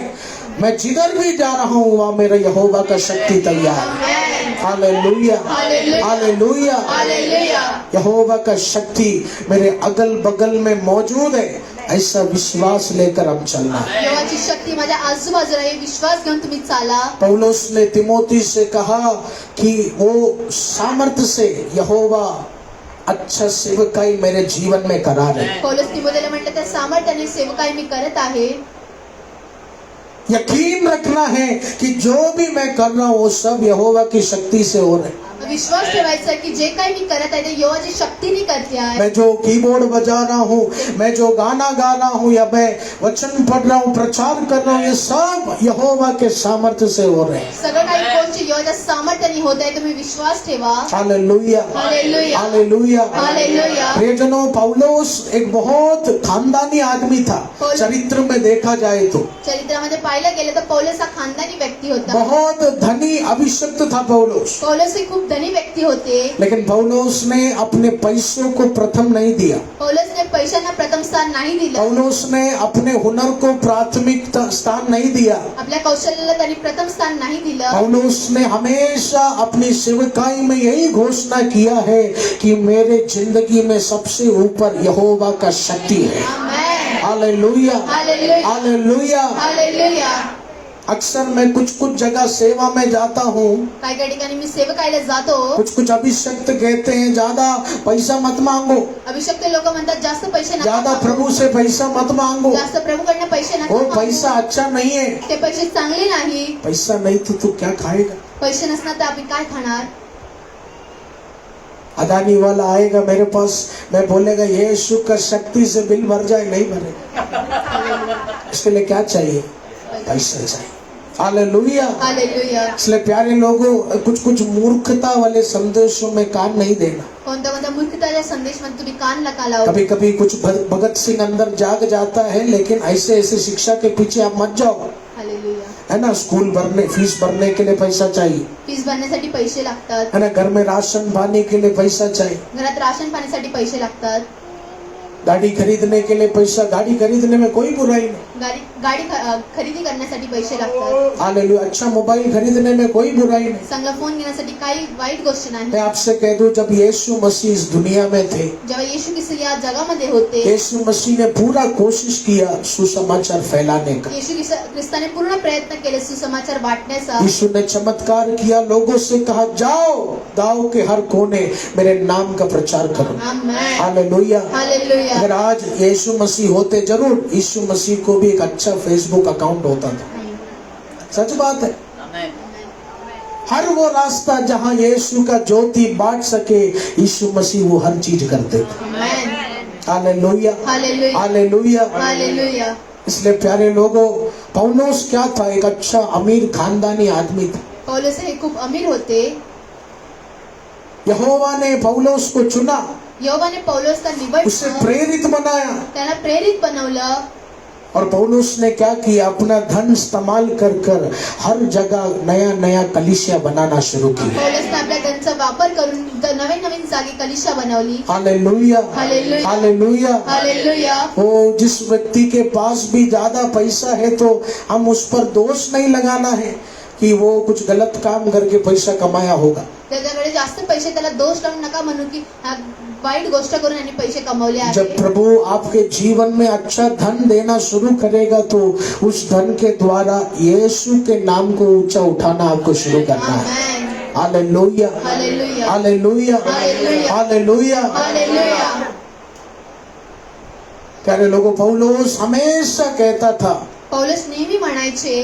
मैं जिधर भी जा रहा हूँ वहाँ मेरा यहोवा का शक्ति तैयार है amen hallelujah hallelujah hallelujah hallelujah यहोवा का शक्ति मेरे अगल बगल में मौजूद है ऐसा विश्वास लेकर हम चलना है यहोवाची शक्ती माझ्या आजूबाजूला आहे विश्वास घेऊन तुम्ही चाला पौलुस ने तिमोथी से कहा कि वो सामर्थ्य से यहोवा अच्छा सेवकाई मेरे जीवन में करा रहे पौलुस तिमोथीला म्हटलं त्या सामर्थ्याने सेवकाई मी करत आहे यकीन रखना है कि जो भी मैं कर रहा हूँ वो सब यहोवा की शक्ति से हो रहा है विश्वास ठेवायचा आहे की जे काही मी करत आहे ते यहोवाची शक्तीने करते आहे मैं जो कीबोर्ड बजा रहा हूँ मैं जो गाना गा रहा हूँ या मैं वचन पढ़ रहा हूँ प्रचार कर रहा हूँ ये सब यहोवा के सामर्थ्य से हो रहे हैं सगळं काही कोणची यहोवाच्या सामर्थ्याने होत आहे तुम्ही विश्वास ठेवा हालेलुया हालेलुया हालेलुया हालेलुया प्रियजनों पौलुस एक बहुत खानदानी आदमी था चरित्र में देखा जाए तो चरित्रामध्ये पाहिलं गेलं तर पौलुस हा खानदानी व्यक्ती होता बहुत धनी अभिषिक्त था पौलुस पौलुस ही खूप धनी व्यक्ती होते लेकिन पौलुस ने अपने पैसों को प्रथम नहीं दिया पौलुसने पैशांना प्रथम स्थान नाही दिलं पौलुस ने अपने हुनर को प्राथमिक स्थान नहीं दिया आपल्या कौशल्याला त्यांनी प्रथम स्थान नाही दिलं पौलुस ने हमेशा अपनी सेवकाई में यही घोषणा किया है कि मेरे जिंदगी में सबसे ऊपर यहोवा का शक्ति है amen hallelujah hallelujah hallelujah hallelujah अक्सर मैं कुछ जगह सेवा में जाता हूँ काही काही ठिकाणी मी सेवकायला जातो कुछ अभिषक्त कहते हैं ज्यादा पैसा मत मांगो अभिषक्त लोक म्हणतात जास्त पैसे नका ज्यादा मागू. प्रभु से पैसा मत मांगो जास्त प्रभूकडनं पैसे नका वो मागू. पैसा अच्छा नहीं है ते पैसे चांगले नाही पैसा नहीं तो तू क्या खाएगा पैसे नसणार तर आपण काय खाणार अदानी वाला आएगा मेरे पास मैं बोलेगा यीशु का शक्ति से बिल भर जाए नहीं भरेगा इसके लिए क्या चाहिए पैसा चाहिए हालेलुया हालेलुया इसलिए प्यारे लोगों कुछ मूर्खता वाले संदेशों में कान नहीं देना कोणत्या कोणत्या मूर्खताच्या संदेशमध्ये तुम्ही कान नका लावू कभी कभी कुछ भगत सिंह अंदर जाग जाता है लेकिन ऐसे ऐसे शिक्षा के पीछे आप मत जाओ हालेलुया है ना स्कूल भरने फीस भरने के लिए पैसा चाहिए फीस भरण्यासाठी पैसे लागतात है ना घर में राशन पानी के लिए पैसा चाहिए घरात राशन पाण्यासाठी पैसे लागतात गाड़ी खरीदने के लिए पैसा, गाड़ी खरीदने में कोई बुराई नहीं। गाडी खरेदी करण्यासाठी पैसे लागतात. हालेलुया। अच्छा मोबाइल खरीदने में कोई बुराई नहीं। चांगला फोन घेण्यासाठी काही वाईट गोष्ट नाही. मैं आपसे कह दूं, जब यीशु मसीह इस दुनिया में थे, जेव्हा येशू ख्रिस्त या जगामध्ये होते, यीशु मसीह ने पूरा कोशिश किया सुसमाचार फैलाने का। येशू ख्रिस्ताने पूर्ण प्रयत्न केले सुसमाचार बांटण्याचा. यीशु ने चमत्कार किया, लोगों से कहा जाओ गांव के हर कोने मेरे नाम का प्रचार करो। आमेन. हालेलुया। हालेलुया. अगर आज यीशु मसीह होते, जरूर यीशु मसीह को भी एक अच्छा फेसबुक अकाउंट होता था। सच बात है। हर वो रास्ता जहां यीशु का ज्योति बांट सके, यीशु मसीह वो हर चीज करते थे। आमेन. हालेलुया। हालेलुया. हालेलुया। हालेलुया. इसलिए प्यारे लोगों, पौलुस क्या था? एक अच्छा अमीर खानदानी आदमी था। पौलुस हे खूप अमीर होते. यहोवा ने पौलुस को चुना, यहोवाने पौलुसला उसे निवडलं, प्रेरित बनाया। त्याला प्रेरित बनवलं. और पौलुस ने क्या किया? अपना धन इस्तेमाल कर कर हर जगह नया नया कलीसिया बनाना शुरू किया। पौलुसने आपल्या धनचा वापर करून नवीन नवीन जागी कलिशा बनवली. हालेलुया। हालेलुया. हालेलुया। हालेलुया. वो जिस व्यक्ति के पास भी ज्यादा पैसा है, तो हम उस पर दोष नहीं लगाना है कि वो कुछ गलत काम करके पैसा कमाया होगा। त्याच्याकडे जास्त पैसे, त्याला दोष लावून नका म्हणू की हा वाईट गोष्ट करून यांनी पैसे कमवले आहेत. जब प्रभु आपके जीवन में अच्छा धन देना शुरू करेगा, तो उस धन के द्वारा यीशु के नाम को ऊंचा उठाना आपको शुरू करना है। Amen. Hallelujah. Hallelujah. Hallelujah. Hallelujah. Hallelujah. Hallelujah. प्यारे लोगों, पौलुस हमेशा कहता था, पौलुस नेहमी म्हणायचे,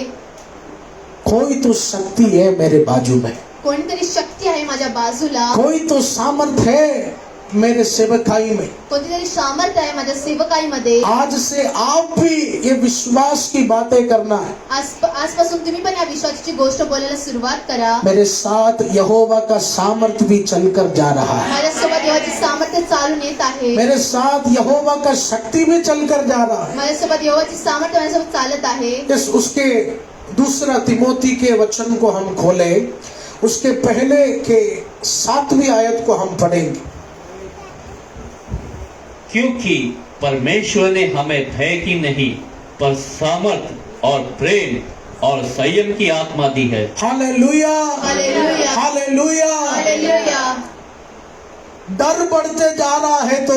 कोई तो शक्ति है मेरे बाजू में, कोणीतरी शक्ती आहे माझ्या बाजूला, कोई तो सामर्थ है मेरे सेवकाई में। कोणतीतरी सामर्थ्य आहे माझ्या सेवकाईमध्ये. आज से आप भी ये विश्वास की बातें करना है। आजपासून तुम्ही पण या विश्वासाची गोष्ट बोलायला सुरुवात करा. मेरे साथ यहोवा का सामर्थ भी चलकर जा रहा है। माझ्यासोबत देवाची सामर्थ्य चालून येत आहे. मेरे साथ यहोवा का शक्ति भी चलकर जा रहा है। माझ्यासोबत देवाची सामर्थ्य माझ्यासोबत चालत आहे. इस उसके दूसरा तिमोथी के वचन को हम खोले, उसके पहले के 7वीं आयत को हम पढ़ेंगे। क्योंकि परमेश्वर ने हमें भय की नहीं, पर सामर्थ और प्रेम और संयम की आत्मा दी है। हालेलुया। हालेलुया. हालेलुया। हालेलुया. डर बढ़ते जा रहा है तो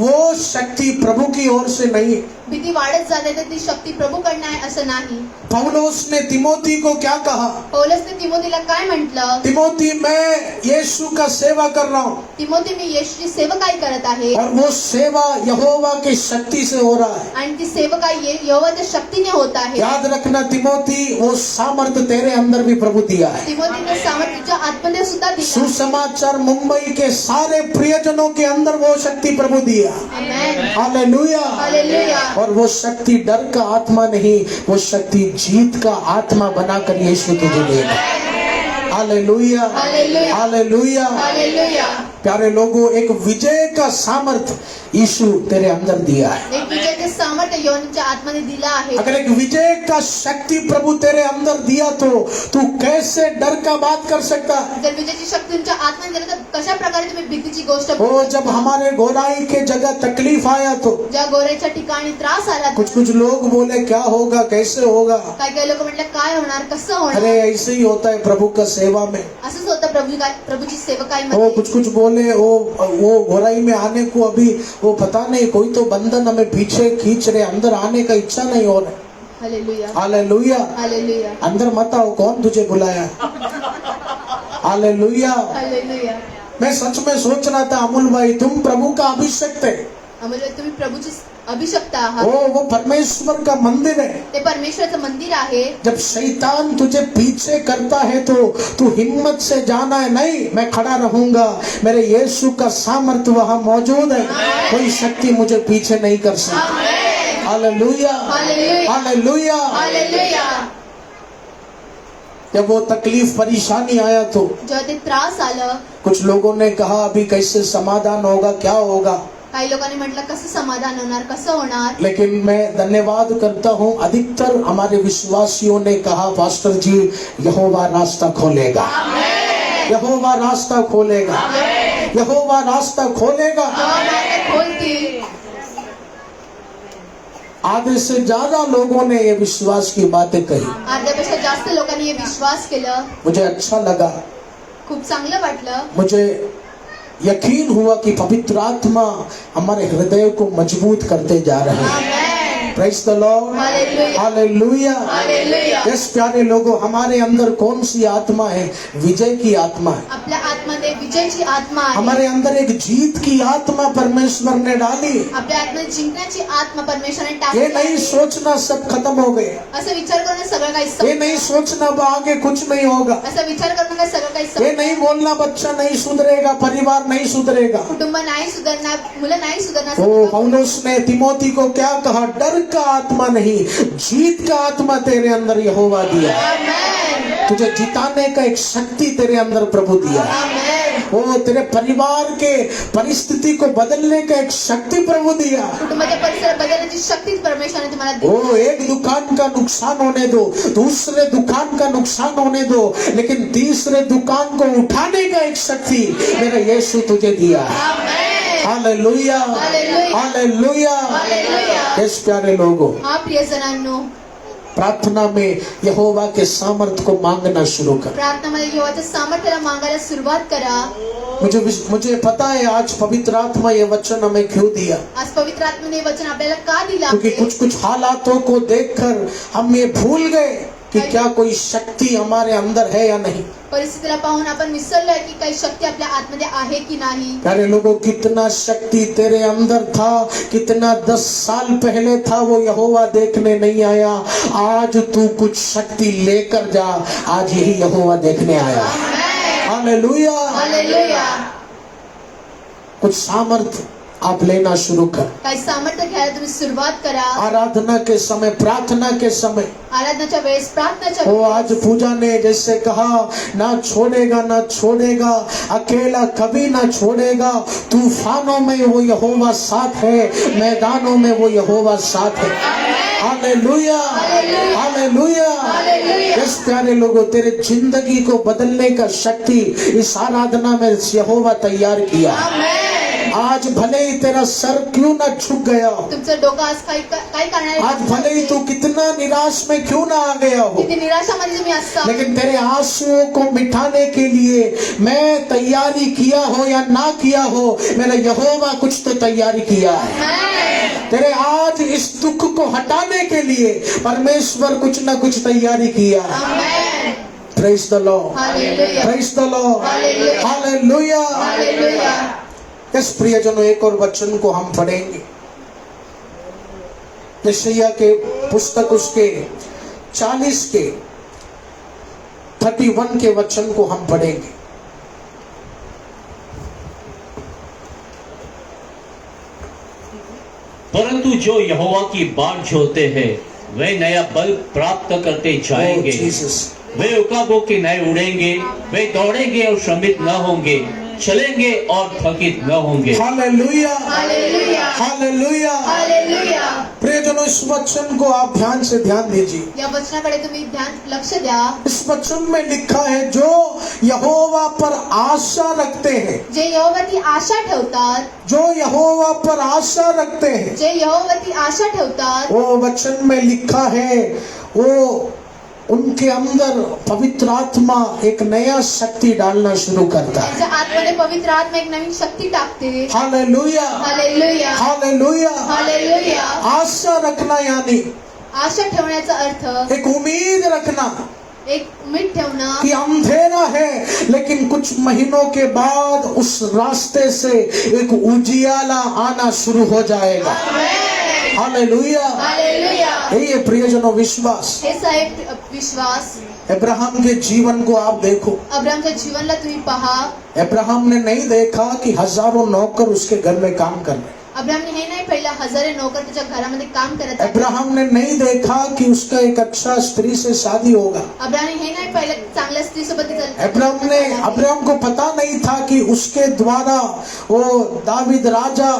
वो शक्ति प्रभु की ओर से नहीं। भीती वाढत जाते तर ती शक्ती प्रभूकडनं आहे असं नाही. पौलुस ने तिमोथी को क्या कहा? पौलुसने तिमोथीला काय म्हटलं? तिमोथी, मैं यीशु का सेवा कर रहा हूँ, तिमोथी, मी येशूची सेवकाई करत आहे. और वो सेवा यहोवा की शक्ति से हो रहा है। आणि ती सेवकाई यहोवाच्या शक्तीने होत आहे. याद रखना तिमोथी, वो सामर्थ्य तेरे अंदर भी प्रभु दिया है। तिमोथीने सामर्थ्याच्या आत्मने सुद्धा दिला. सुसमाचार मुंबई के सारे प्रियजनों के अंदर वो शक्ति प्रभु दिया। आमेन. हालेलुया। हालेलुया. और वो शक्ति डर का आत्मा नहीं, वो शक्ति जीत का आत्मा बनाकर यीशु तुझे देगा। हालेलुया। हालेलुया. हालेलुया। हालेलुया. प्यारे लोगों, एक विजय का सामर्थ्य यीशु तेरे अंदर दिया है। एक विजयाचे सामर्थ्य यहोवाच्या आत्म्याने दिला आहे. अगर एक विजय का शक्ति प्रभु तेरे अंदर दिया, तो तू कैसे डर का बात कर सकता? जर विजयाची शक्ती तुमच्या आत्म्याने दिली तर कशा प्रकारे तुम्ही भीतीची गोष्ट वो बोलू? जब हमारे गोराई के जगह तकलीफ आया, तो ज्या गोऱ्याच्या ठिकाणी त्रास आला, कुछ कुछ लोग बोले क्या होगा, कैसे होगा? काय काय लोक म्हटलं काय होणार, कसं होणार? अरे ऐसे ही होता है प्रभु का सेवा में। असंच होतं प्रभूची वो सेवकाईमध्ये. कुछ कुछ बोले, वो गोराई में आने को अभी वो पता नहीं, कोई तो बंधन हमें पीछे खींच रहे, अंदर आने का इच्छा नहीं हो रहा। हालेलुया. हालेलुया। हालेलुया. अंदर मत आओ, कौन तुझे बुलाया? हालेलुया। हालेलुया. मैं सच में सोच रहा था, अमूल भाई तुम प्रभु का अभिषेक थे। अमोल, तुम्ही प्रभूची अभिषक्त आहात. वो परमेश्वर का मंदिर है। ते परमेश्वराचं मंदिर आहे. जब शैतान तुझे पीछे करता है तो तू हिम्मत से जाना है, नहीं मैं खड़ा रहूंगा, मेरे यीशु का सामर्थ्य वहां मौजूद है, कोई शक्ति मुझे पीछे नहीं कर सकती। हालेलुया। हालेलुया. हालेलुया। हालेलुया. जब वो तकलीफ परेशानी आया, तो जेव्हा ते त्रास आलं, कुछ लोगों ने कहा अभी कैसे समाधान होगा, क्या होगा? काही लोकांनी म्हटलं कसं समाधान होणार, कसं होणार? लेकिन मैं धन्यवाद करता हूं, अधिकतर हमारे विश्वासियों ने कहा पास्टर जी यहोवा रास्ता खोलेगा, यहोवा रास्ता खोलेगा, यहोवा रास्ता खोलेगा। खोलतील. आधे से ज्यादा लोगों ने ये विश्वास की बातें कही। अर्ध्यापेक्षा जास्त लोकांनी हे विश्वास केलं. मुझे अच्छा लगा, खूप चांगलं वाटलं. मुझे यकीन हुआ कि पवित्र आत्मा हमारे हृदय को मजबूत करते जा रहे हैं। Amen. Praise the Lord, hallelujah. Hallelujah. Hallelujah. Yes प्यारे लोगों, हमारे अंदर कौन सी आत्मा है? विजय की आत्मा है। आपल्या आत्म्यामध्ये विजयाची आत्मा आहे. हमारे अंदर एक जीत की आत्मा परमेश्वर ने डाली। आपल्या आत्म्यात जिंकण्याची आत्मा परमेश्वराने ये टाकली नहीं आहे. सोचना सब खत्म हो गए, असं विचार करणं सगळं काही ये संपलं. नहीं सोचना अब आगे कुछ नहीं होगा, असं विचार करणं काय सगळं काही ये संपलं. नहीं बोलना बच्चा नहीं सुधरेगा, परिवार नहीं सुधरेगा। कुटुंब नाही सुधारणार, मुलं नाही सुधारणार. ओ पौलुस ने तिमोथी को क्या कहा? डर का आत्मा नहीं, जीत का आत्मा तेरे अंदर यहोवा दिया। आमेन. तुझे जिताने का एक शक्ति तेरे अंदर प्रभु दिया। आमेन. ओ तेरे परिवार के परिस्थिति को बदलने का एक शक्ति प्रभु दिया। कुटुंबाच्या परिसर बदलण्याची शक्ती परमेश्वराने तुम्हाला दिली. ओ एक दुकान का नुकसान होने दो, दूसरे दुकान का नुकसान होने दो, लेकिन तीसरे दुकान को उठाने का एक शक्ति मेरा यीशु तुझे दिया। Amen. Hallelujah, hallelujah. Hallelujah. Hallelujah. इस प्यारे लोगों, हा प्रियजनांनो, प्रार्थना में यहोवा के सामर्थ को मांगना शुरू कर। प्रार्थनामध्ये यहोवाच्या सामर्थ्याला मागायला सुरुवात करा. मुझे पता है आज पवित्र आत्मा ये वचन हमें क्यों दिया, आज पवित्र आत्म्याने हे वचन आपल्याला का दिलं क्योंकि आहे? कुछ हालातों को देखकर हम ये भूल गए कि क्या कोई शक्ति हमारे अंदर है या नहीं। परिस्थितीला पाहून आपण विसरलोय की काही शक्ती आपल्या आतमध्ये आहे की नाही. प्यारे लोगों, कितना शक्ति तेरे अंदर था, कितना 10 साल पहले था, वो यहोवा देखने नहीं आया। आज तू कुछ शक्ति लेकर जा, आज यही यहोवा देखने आया। हालेलुया। हालेलुया. कुछ सामर्थ आप लेना शुरू कर। काही सामर्थ्य घ्यायला तुम्ही सुरुवात करा. आराधना के समय, प्रार्थना के समय, आराधनाच्या वेळेस, प्रार्थनाच्या वो वेळेस. आज पूजा ने जैसे कहा, ना छोड़ेगा ना छोड़ेगा, अकेला कभी ना छोड़ेगा, तूफानों में वो यहोवा साथ है, मैदानों में वो यहोवा साथ है। Hallelujah, hallelujah. इस प्यारे लोगों, तेरे जिंदगी को बदलने का शक्ति इस आराधना में यहोवा तैयार किया। आज भले ही तेरा सर क्यों ना झुक गया हो, तुमचं डोकं आज काही कारणाने आज भले ही तू कितना निराश में क्यों ना आ गया हो, किती निराशामध्ये तुम्ही असता, लेकिन तेरे आंसुओं को मिटाने के लिए मैं तैयारी किया हो या ना किया हो, मेरा यहोवा कुछ तो तैयारी किया है। तेरे आज इस दुख को हटाने के लिए परमेश्वर कुछ ना कुछ तैयारी किया है। Amen. Praise the Lord, hallelujah. Praise the Lord, hallelujah. Hallelujah. Hallelujah. इस प्रियजनों, एक और वचन को हम पढ़ेंगे। यशायाह के पुस्तक उसके 40 के 31 के वचन को हम पढ़ेंगे। परंतु जो यहोवा की बाट जोते हैं वे नया बल प्राप्त करते जाएंगे। Oh, Jesus. वे उकाबों की नए उड़ेंगे, वे दौड़ेंगे और श्रमित न होंगे, चलेंगे और थकित न होंगे। Hallelujah, hallelujah. हालेलुया। हालेलुया. प्रियजनों, इस वचन को आप ध्यान से ध्यान दीजिए। या वचनाकडे तुम्ही लक्ष द्या. इस वचन में लिखा है, जो यहोवा पर आशा रखते हैं, जे यहोवावरती आशा ठेवतात, जो यहोवा पर आशा रखते हैं, जे यहोवावरती आशा ठेवतात, वो वचन में लिखा है, वो उनके अंदर पवित्र आत्मा एक नया शक्ति डालना शुरू करता है। त्यांच्या आतमध्ये पवित्र आत्मा एक नवीन शक्ती टाकते. Hallelujah, hallelujah. हालेलुया। हालेलुया. आशा रखना यानी आशा ठेवण्याचा अर्थ एक उम्मीद रखना एक उम्मीद ठेवणं कि अंधेरा है, लेकिन कुछ महीनों के बाद उस रास्ते से एक उजियाला आना शुरू हो जाएगा। हालेलुया। हालेलुया. ये प्रियजनों विश्वास। हे साहेब विश्वास. अब्राहम के जीवन को आप देखो। अब्राहमच्या जीवनला तुम्ही पहा. अब्राहम ने नहीं देखा कि हजारों नौकर उसके घर में काम कर रहे। अब्राहमने हे नाही पहिला हजारे नौकर त्याच्या घरामध्ये काम करत आहेत. अब्राहम ने नहीं देखा कि उसका एक अच्छा स्त्री से शादी होगा। अब्राहमने हे नाही पहिला चांगल्या स्त्रीसोबत अब्राहम को पता नहीं था कि उसके द्वारा वो दावीद राजा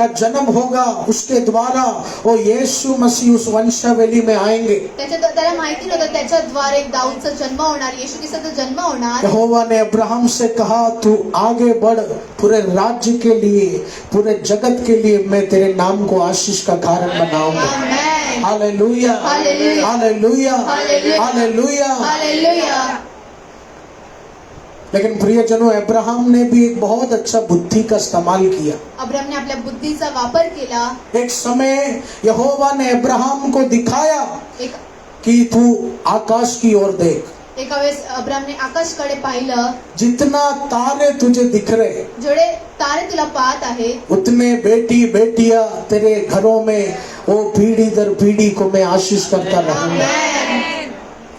का जन्म होगा, उसके द्वारा वो यीशु मसीह उस वंशावली में आएंगे। त्याला माहिती नव्हतं त्याच्याद्वारे दाऊदचा जन्म होणार, येशू ख्रिस्ताचा जन्म होणार। यहोवा ने अब्राहम से कहा, तू आगे बढ़, पूरे राज्य के लिए, पूरे जगत के लिए मैं तेरे नाम को आशीष का कारण बनाऊंगा। Amen, hallelujah, hallelujah, hallelujah, hallelujah, hallelujah. Hallelujah. लेकिन प्रियजनों, अब्राहम ने भी एक बहुत अच्छा बुद्धि का इस्तेमाल किया। अब्राहमने आपल्या बुद्धीचा वापर केला। एक समय यहोवा ने अब्राहम को दिखाया एक कि तू आकाश की ओर देख, एका वेळेस अब्राहमने आकाशकडे पाहिलं, जितना तारे तुझे दिख रहे, जेवढे तारे तुला पाहत आहे उतने बेटी बेटियां तेरे घरों में वो पीढ़ी दर पीढ़ी को मैं आशीष करता रहूंगा। आमेन।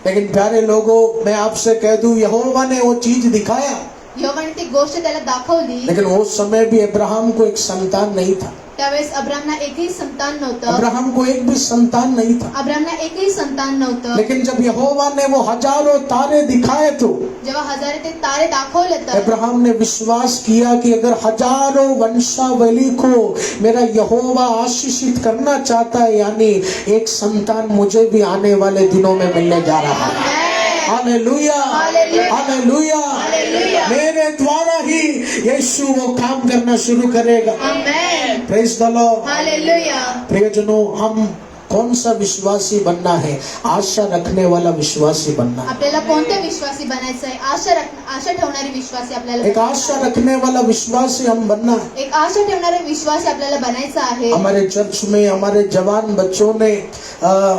लेकिन प्यारे लोगों, मैं आपसे कह दूं, यहोवा ने वो चीज दिखाया, यहोवाने ती गोष्ट त्याला दाखवली। लेकिन उस समय भी अब्राहम को एक संतान नहीं था। त्यावेळेस अब्राहमना एकही संतान नव्हतं। अब्राहम को एक भी संतान नहीं था। अब्राहमना एकही संतान नव्हतं। लेकिन जब यहोवा ने वो हजारों तारे दिखाए तो जेव्हा हजारे ते तारे दाखवले तर अब्राहम ने विश्वास किया कि अगर हजारों वंशावली को मेरा यहोवा आशीषित करना चाहता है, यानी एक संतान मुझे भी आने वाले दिनों में मिलने जा रहा है। Hallelujah, hallelujah, hallelujah. हालेलुया। मेरे द्वारा ही यीशु वो काम करना शुरू करेगा। Amen, praise the Lord. Hallelujah. प्रियजनों, हम कौन सा विश्वासी बनना है? आशा रखने वाला विश्वासी बनना है। आपल्याला कोणत्या विश्वासी बनायचं आहे? आशा ठेवणारी विश्वासी आपल्याला एक आशा रखने वाला विश्वासी हम बनना है। एक आशा ठेवणारे विश्वासी आपल्याला बनायचं आहे। हमारे चर्च में हमारे जवान बच्चों ने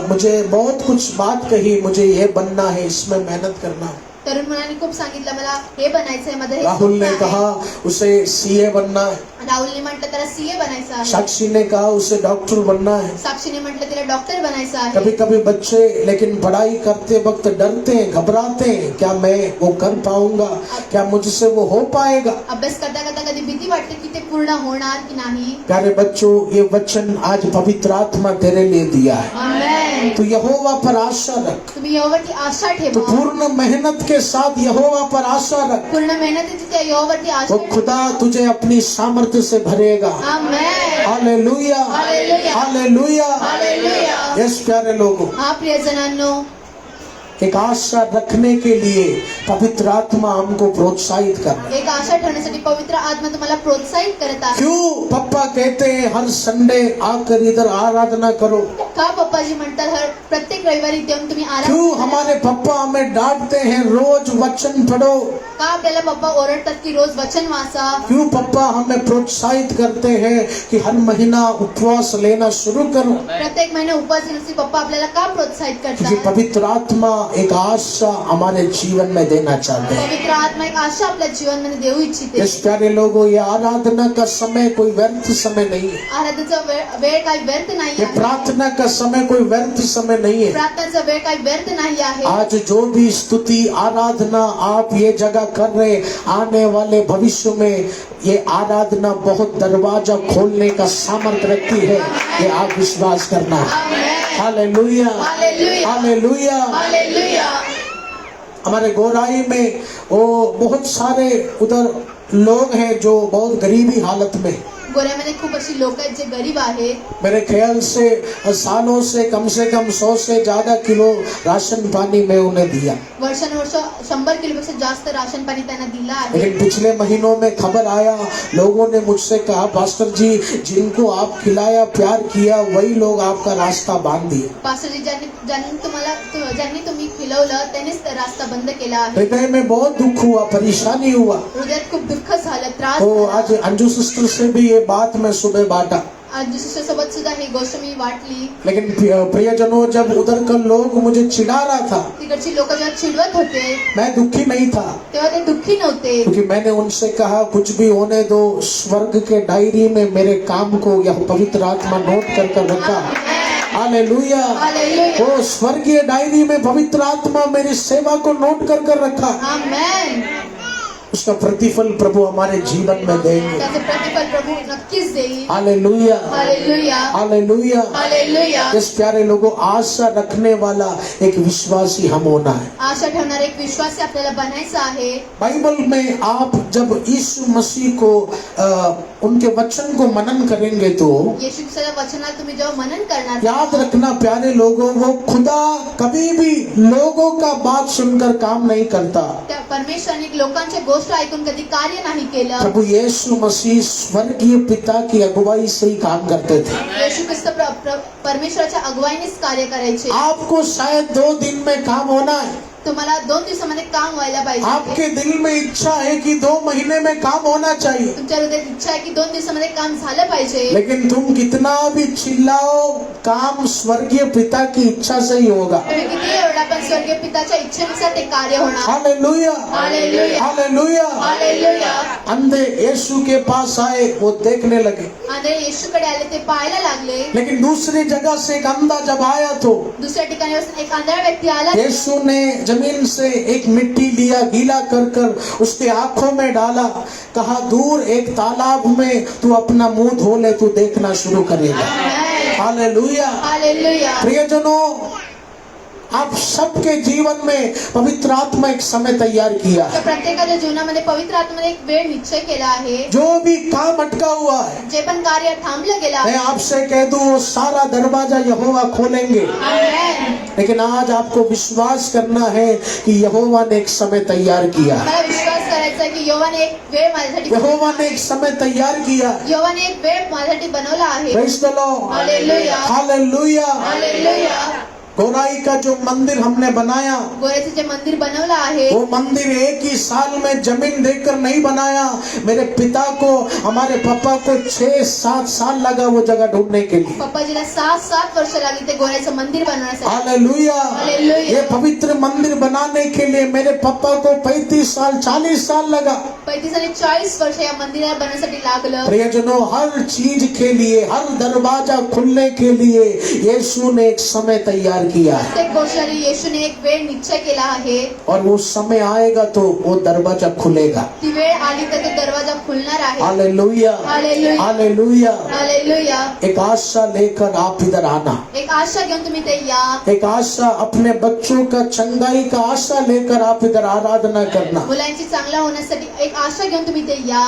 मुझे बहुत कुछ बात कही, मुझे ये बनना है, इसमें मेहनत करना है। तरुण मुलांनी खूप सांगितलं, मला हे बनायचंय, माझं हे राहुल ने स्वप्न आहे। कहा उसे सीए बनना है, राहुलने म्हटलं त्याला सीए बनायचं आहे। साक्षी ने कहा उसे डॉक्टर बनना है। साक्षीने म्हटलं तिला डॉक्टर बनायचं आहे। कभी कभी बच्चे लेकिन पढ़ाई करते वक्त डरते हैं, घबराते हैं, क्या मैं वो कर पाऊंगा, क्या मुझसे वो हो पाएगा। अभ्यास करता करता कधी भीती वाटते की ते पूर्ण होणार की नाही। प्यारे बच्चों, ये वचन आज पवित्र आत्मा तेरे लिए दिया है। आमेन। तू यहोवा पर आशा रख, तुम्ही यहोवावरती आशा तो ठेवा। पूर्ण मेहनत के साथ यहोवा पर आशा रख। पूर्ण मेहनतीची त्या यहोवावरती आशा वो ठेवा। खुदा तुझे अपनी सामर्थ्य से भरेगा। Amen, hallelujah, hallelujah, hallelujah. Hallelujah. Yes प्यारे लोगों, हा प्रियजनांनो, एक आशा रखने के लिए पवित्र आत्मा हमको प्रोत्साहित कर रहा है। एक आशा ठेवण्यासाठी पवित्र आत्मा तुम्हाला प्रोत्साहित करत आहे। क्यों पप्पा कहते हैं हर संडे आकर इधर आराधना करो? का पप्पाजी म्हणतात हर प्रत्येक रविवारी येऊन तुम्ही क्यों आराधना हमारे पप्पा हमें डांटते हैं रोज वचन पढ़ो? का आपल्याला पप्पा ओरडतात की रोज वचन वाचा? क्यों पप्पा हमें प्रोत्साहित करते हैं कि हर महीना उपवास लेना शुरू करो? प्रत्येक महिने उपवास घेण्यासाठी पप्पा आपल्याला का प्रोत्साहित क्योंकि करतात? पवित्र आत्मा एक आशा हमारे जीवन में देना चाहते हैं। पवित्र आत्मा एक आशा आपल्या जीवन मध्ये देऊ इच्छिते। इस प्यारे लोगों, ये आराधना का समय कोई व्यर्थ समय नहीं है। आराधनेचा वेळ काही व्यर्थ नाही ये आहे। प्रार्थना का समय कोई व्यर्थ समय नहीं है। प्रार्थनाचा वेळ काही व्यर्थ नाही आहे। आज जो भी स्तुति आराधना आप ये जगह कर रहे, आने वाले भविष्य में ये आराधना बहुत दरवाजा खोलने का सामर्थ्य रखती है। ये आप विश्वास करना है। Amen, hallelujah, hallelujah, hallelujah. Hallelujah. हमारे गोराई में वो बहुत सारे उधर लोग हैं जो बहुत गरीबी हालत में। गोऱ्यामध्ये खूप अशी लोक आहेत जे गरीब आहेत। मेरे ख्याल से सालों से कम 100 से ज्यादा किलो राशन पानी में उन्हें दिया। वर्षानुवर्ष 100 किलोपेक्षा जास्त राशन पाणी त्यांना दिलं आहे। लेकिन पिछले महीनों में खबर आया, लोगों ने मुझसे कहा, पास्टर जी, जिनको आप खिलाया प्यार किया वही लोग आपका रास्ता बांध दिए। पास्टरजी ज्यांनी तुम्ही खिलवलं त्यांनीच रास्ता बंद केला आहे। हृदय में बहुत दुख हुआ, परेशानी हुआ। हृदयात खूप दुःख झालं, त्रास तो झाला। आज अंजू सिस्टर से भी ये बात मैं सुबह बांटा। आज दुसऱ्या सोबत सुद्धा ही गोष्ट मी वाटली। लेकिन प्रियजनों, जब उधर का लोग मुझे चिढ़ा रहा था, तिकडची लोक जेव्हा चिडवत होते मैं दुखी नहीं था, तेव्हा ते दुःखी नव्हते। क्योंकि मैंने उनसे कहा कुछ भी होने दो, स्वर्ग के डायरी में मेरे काम को यह पवित्र आत्मा नोट कर रखा। हालेलुया। हालेलुया। वो स्वर्गीय डायरी में पवित्र आत्मा मेरी सेवा को नोट कर रखा। आमेन। उसका प्रतिफल प्रभु हमारे जीवन में देंगे। त्याचे प्रतिफल प्रभू नक्कीच देईल. Hallelujah, hallelujah, hallelujah. हालेलुया. इस प्यारे लोगों, आशा रखने वाला एक विश्वासी हम होना है। आशा ठेवणारे एक विश्वासी आपल्याला बनायचं आहे. बाइबल में आप जब यीशु मसीह को उनके वचन को मनन करेंगे तो येशू ख्रिस्ताच्या वचनाला तुम्ही जेव्हा मनन करणार, याद रखना प्यारे लोगों, वो खुदा कभी भी लोगों का बात सुनकर काम नहीं करता। त्या परमेश्वराने लोकांची गोष्ट ऐकून कधी कार्य नाही केलं. प्रभु यीशु मसीह स्वर्गीय पिता की अगुवाई से ही काम करते थे। येशू ख्रिस्त परमेश्वराच्या अगुवाईनेच कार्य करायचे. आपको शायद 2 दिन में काम होना है, तुम्हाला 2 दिवसामध्ये काम व्हायला पाहिजे. आपके दिल में इच्छा है कि 2 महीने में काम होना चाहिए, तुमच्या हृदयात इच्छा आहे की 2 दिवसामध्ये काम झालं पाहिजे. लेकिन तुम कितना भी चिल्लाओ, काम स्वर्गीय पिता की इच्छा से ही होगा। तुम्ही किती एवढा पण स्वर्गीय पिताच्या इच्छेनुसार ते कार्य होणार. Hallelujah, hallelujah, hallelujah. हालेलुया. अंधे यीशु के पास आए, वो देखने लगे, आंधळे येशूकडे आले, ते पाहायला लागले. लेकिन दूसरी जगह से एक अंधा जब आया तो दुसऱ्या ठिकाणी एक आंधळा व्यक्ती आला. यीशु ने जमीन से एक मिट्टी लिया, गीला कर कर उसके आंखों में डाला, कहा दूर एक तालाब में तू अपना मुंह धो ले, तू देखना शुरू करेगा। हालेलुया। हालेलुया. प्रियजनों, आप सबके जीवन में पवित्र आत्मा एक समय तैयार किया तर है। प्रत्येकाच्या जीवनामध्ये पवित्र आत्म्याने एक वेळ निश्चय केला आहे. जो भी काम अटका हुआ है, जे पण कार्य थांबलं गेलं मैं आहे, आपसे कह दूं, वो सारा दरवाजा यहोवा खोलेंगे। आमेन. लेकिन आज आपको विश्वास करना है कि यहोवा ने एक समय तैयार किया है। मला विश्वास करायचा आहे की यहोवाने एक वेळ माझ्यासाठी यहोवा ने एक समय तैयार किया है। यहोवाने एक वेळ माझ्यासाठी बनवला आहे. Praise the Lord, hallelujah. Hallelujah. Hallelujah. Gorai का जो मंदिर हमने बनाया, गोऱ्याचं जे मंदिर बनवलं आहे, वो मंदिर एक ही साल में जमीन देकर नहीं बनाया। मेरे पिता को, हमारे पापा को 6-7 साल लगा वो जगह ढूंढने के लिए। पप्पाजीला 7 वर्ष लागली ते गोऱ्याचं मंदिर बनवण्यासाठी. हालेलुया। हालेलुया. ये पवित्र मंदिर बनाने के लिए मेरे पापा को 35 साल 40 साल लगा। 35 आणि 40 वर्ष या मंदिराला बनवण्यासाठी लागलं. प्रियजनों, हर चीज के लिए, हर दरवाजा खुलने के लिए यीशु ने एक समय तैयार किया है, प्रत्येक गोष्टीसाठी येशूने एक वेळ निश्चय केला आहे. और वो समय आएगा तो वो दरवाजा खुलेगा। ती वेळ आली तर ते दरवाजा खुलणार आहे. Hallelujah, hallelujah. हालेलुया। हालेलुया. एक आशा लेकर आप इधर आना, एक आशा घेऊन तुम्ही ते या. एक आशा, अपने बच्चों का चंगाई का आशा लेकर आप इधर आराधना करना। मुलांची चांगला होण्यासाठी एक आशा घेऊन तुम्ही ते या.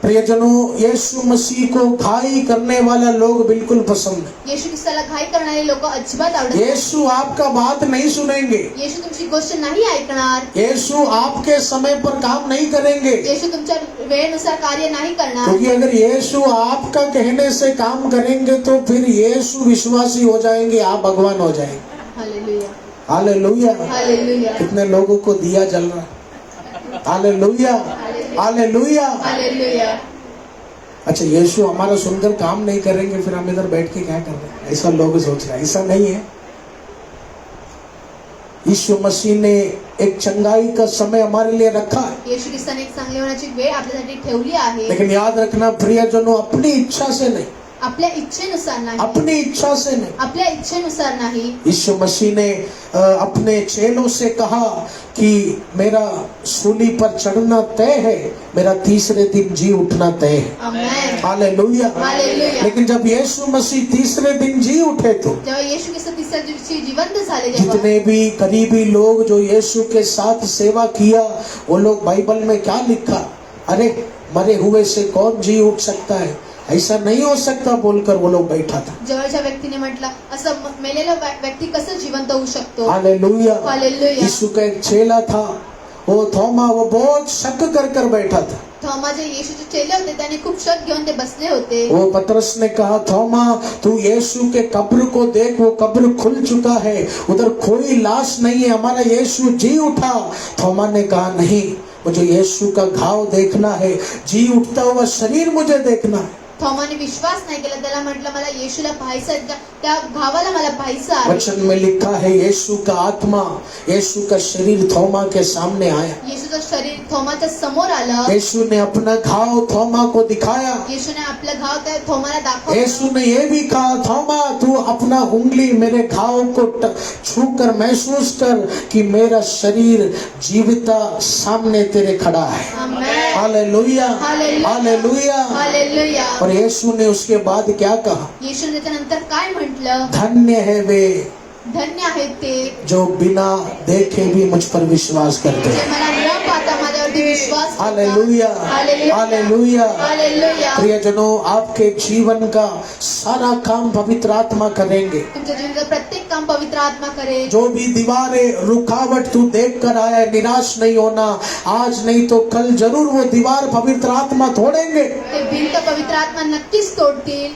प्रियजनों, यीशु मसीह को घाई करने वाला लोग बिल्कुल पसंद है। येशू ख्रिस्ताला घाई करणारे लोक अजिबात आवडत नाही. यीशु आपका बात नहीं सुनेंगे, येशू तुमची गोष्ट नाही ऐकणार. यीशु आपके समय पर काम नहीं करेंगे, येशू तुमच्या वेळेनुसार कार्य नाही करणार. क्योंकि अगर यीशु आपका कहने से काम करेंगे तो फिर यीशु विश्वासी हो जाएंगे, आप भगवान हो जाएंगे। हालेलुया. हालेलुया। हालेलुया. कितने लोगों को दिया जल रहा है। Hallelujah, hallelujah. हालेलुया. अच्छा, यीशु हमारा सुनकर काम नहीं करेंगे, फिर हम इधर बैठ के क्या कर रहे हैं, ऐसा लोग सोच रहे हैं। ऐसा नहीं है। यीशु मसीह ने एक चंगाई का समय हमारे लिए रखा है, येशू ख्रिस्ताने एक चांगले होण्याची वेळ आपल्यासाठी ठेवली आहे. लेकिन याद रखना प्रियजनों, अपनी इच्छा से नहीं, आपल्या इच्छेनुसार नाही. अपनी इच्छा से नहीं। आपल्या इच्छेनुसार नाही. यीशु मसीह ने अपने चेलों से कहा कि मेरा सूली पर चढ़ना तय है, मेरा तीसरे दिन जी उठना तय है। आमेन. हालेलुया। हालेलुया. लेकिन जब यीशु मसीह तीसरे दिन जी उठे तो जेव्हा येशू ख्रिस्त तिसऱ्या दिवशी जिवंत झाले, जेव्हा जितने भी करीबी लोग जो यीशु के साथ सेवा किया, वो लोग बाइबल में क्या लिखा, अरे मरे हुए से कौन जी उठ सकता है, ऐसा नहीं हो सकता बोलकर वो लोग बैठा था। जवळच्या व्यक्तीने म्हटलं, असं मेलेला व्यक्ती कसं जिवंत होऊ शकतो. हालेलुया। हालेलुया. यीशु का एक चेला था, वो थोमा, वो बहुत शक कर बैठा था। थोमा जे येशूचे चेले होते त्याने खूप शक घेऊन ते बसले होते. वो पतरस ने कहा, थोमा तू यीशु के कब्र को देख, वो कब्र खुल चुका है, उधर कोई लाश नहीं है, हमारा यीशु जी उठा। थोमा ने कहा, नहीं, मुझे यीशु का घाव देखना है, जी उठता हुआ शरीर मुझे देखना है। थॉमाने विश्वास नाही केला. त्याला म्हटलं मला येशूला पाहायचं आहे, त्या भावाला मला पाहायचं आहे. वचन में लिखा है यीशु का आत्मा, यीशु का शरीर थोमा के सामने आया. येशूचं शरीर थोमाच्या समोर आलं. यीशु ने अपना घाव थोमा को दिखाया. येशूने आपलं घाव त्या थोमाला दाखवलं. यीशु ने ये भी कहा, थोमा तू अपना उंगली मेरे घाव को छू कर महसूस कर कि मेरा शरीर जीविता सामने तेरे खड़ा है. Amen. Hallelujah, hallelujah. Hallelujah. Hallelujah. और यीशु ने उसके बाद क्या कहा? येशूने त्यानंतर काय म्हटलं? धन्य है वे धन्य आहेत ते जो बिना देखे भी मुझ पर विश्वास करते जे हैं. मला न पाहता माझ्यावरती विश्वास करतात. Hallelujah, hallelujah. हालेलुया. हालेलुया. प्रियजनों, आपके जीवन का सारा काम पवित्र आत्मा करेंगे. तुमच्या जीवनाचं प्रत्येक काम पवित्र आत्मा करेल. जो भी दीवारें रुकावट तू देख कर आया है, निराश नहीं होना. आज नहीं तो कल जरूर वो दीवार पवित्र आत्मा तोड़ेंगे. ते भिंत पवित्र आत्मा नक्कीच तोडतील.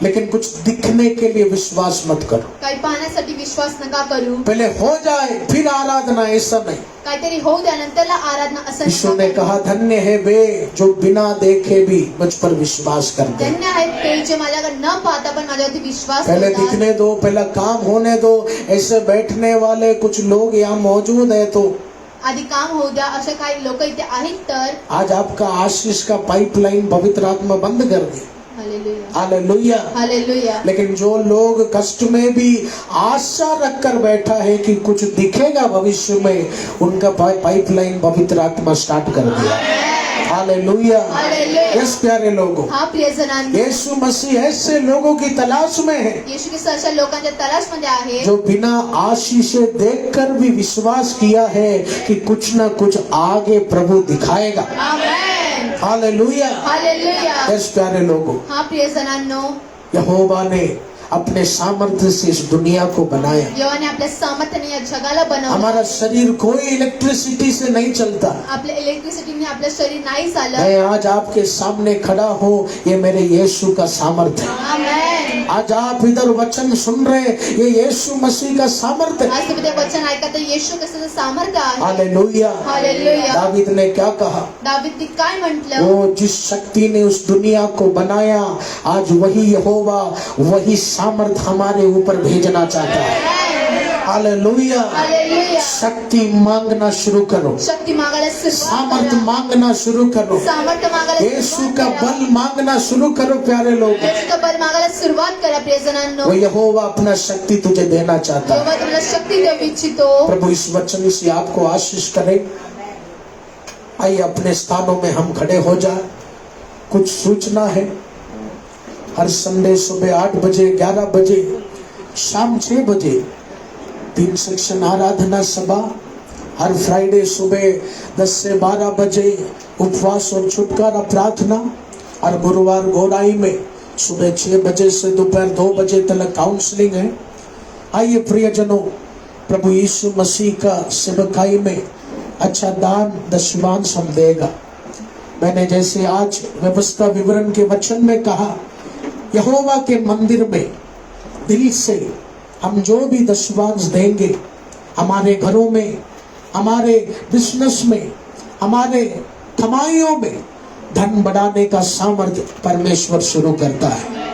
लेकिन कुछ दिखने के लिए विश्वास मत करो. काही पाहण्यासाठी विश्वास नका करू. पहले हो जाए फिर आराधना, ऐसा नहीं. काहीतरी होऊ द्या नंतरला आराधना असं यीशु नका ने करू. कहा धन्य है वे जो बिना देखे भी मुझ पर विश्वास करते हैं. धन्य आहेत ते जे माझ्याकडे न पाहता पण माझ्यावरती विश्वास पहले करतात. दिखने दो, पहला काम होने दो. ऐसे बैठने वाले कुछ लोग यहाँ मौजूद है तो आधी काम होऊ द्या. असे काही लोक इथे आहेत तर आज आपका आशीष का पाइपलाइन पवित्र आत्मा बंद कर दी. हालेलुया. हालेलुया. हालेलुया. लेकिन जो लोग कष्ट में भी आशा रखकर बैठा है कि कुछ दिखेगा भविष्य में, उनका पाइपलाइन पवित्र आत्मा स्टार्ट कर दिया. हालेलुया. हालेलुया. यस प्यारे लोगों, हा प्रियजनांनो, यीशु मसीह ऐसे लोगों की तलाश में है येशू ख्रिस्त अशा लोकांच्या तलाशमध्ये आहे जो बिना आशीष देखकर भी विश्वास किया है कि कुछ न कुछ आगे प्रभु दिखाएगा. आमेन. हालेलुया. हालेलुया. यस प्यारे लोगों, हा प्रियजनांनो, यहोवा ने अपने सामर्थ्य से इस दुनिया को बनाया. देवाने आपल्या सामर्थ्याने या जगाला बनवलं. हमारा शरीर कोई इलेक्ट्रिसिटी से नहीं चलता. आपल्या इलेक्ट्रिसिटीने आपलं शरीर नाही चालत. मैं आज आपके सामने खड़ा हूँ, ये मेरे यीशु का सामर्थ्य है. आमेन. आज आप इधर वचन सुन रहे, ये यीशु मसीह का सामर्थ्य है. आज तुम्ही ते वचन ऐका तर येशू ख्रिस्ताचं सामर्थ्य आहे. हालेलुया. हालेलुया. दावीद ने क्या कहा? दावीदने काय म्हटलं? वो जिस शक्ति ने उस दुनिया को बनाया, आज वही यहोवा वही सामर्थ हमारे ऊपर भेजना चाहता है. हालेलुया. हालेलुया. शक्ति मांगना शुरू करो. शक्ती मागायला सुरुवात सामर्थ करा. मांगना शुरू करो. सामर्थ्य मागायला यीशु सुरुवात का करा. बल मांगना शुरू करो प्यारे लोग. येशूचं बल मागायला सुरुवात करा प्रियजनांनो. वो यहोवा अपना शक्ति तुझे देना चाहता है. तेव्हा तुम्हाला शक्ती देऊ इच्छितो. प्रभु इस वचन से आपको आशीष करे. आइए अपने स्थानों में हम खड़े हो जाए. कुछ सूचना है. हर संडे सुबह 8 बजे, 11 बजे, शाम 6 बजे 3 सेक्शन आराधना सभा. हर फ्राइडे सुबह 10 से 12 बजे उपवास और छुटकारा प्रार्थना. और गुरुवार गोराई में सुबह 6 बजे से दोपहर 2 बजे तक काउंसलिंग है. आइए प्रियजनों, प्रभु यीशु मसीह का सेवकाई में अच्छा दान दशमांश हम देगा. मैंने जैसे आज व्यवस्था विवरण के वचन में कहा, यहोवा के मंदिर में दिल से हम जो भी दशमांश देंगे, हमारे घरों में, हमारे बिजनेस में, हमारे कमाइयों में धन बढ़ाने का सामर्थ्य परमेश्वर शुरू करता है.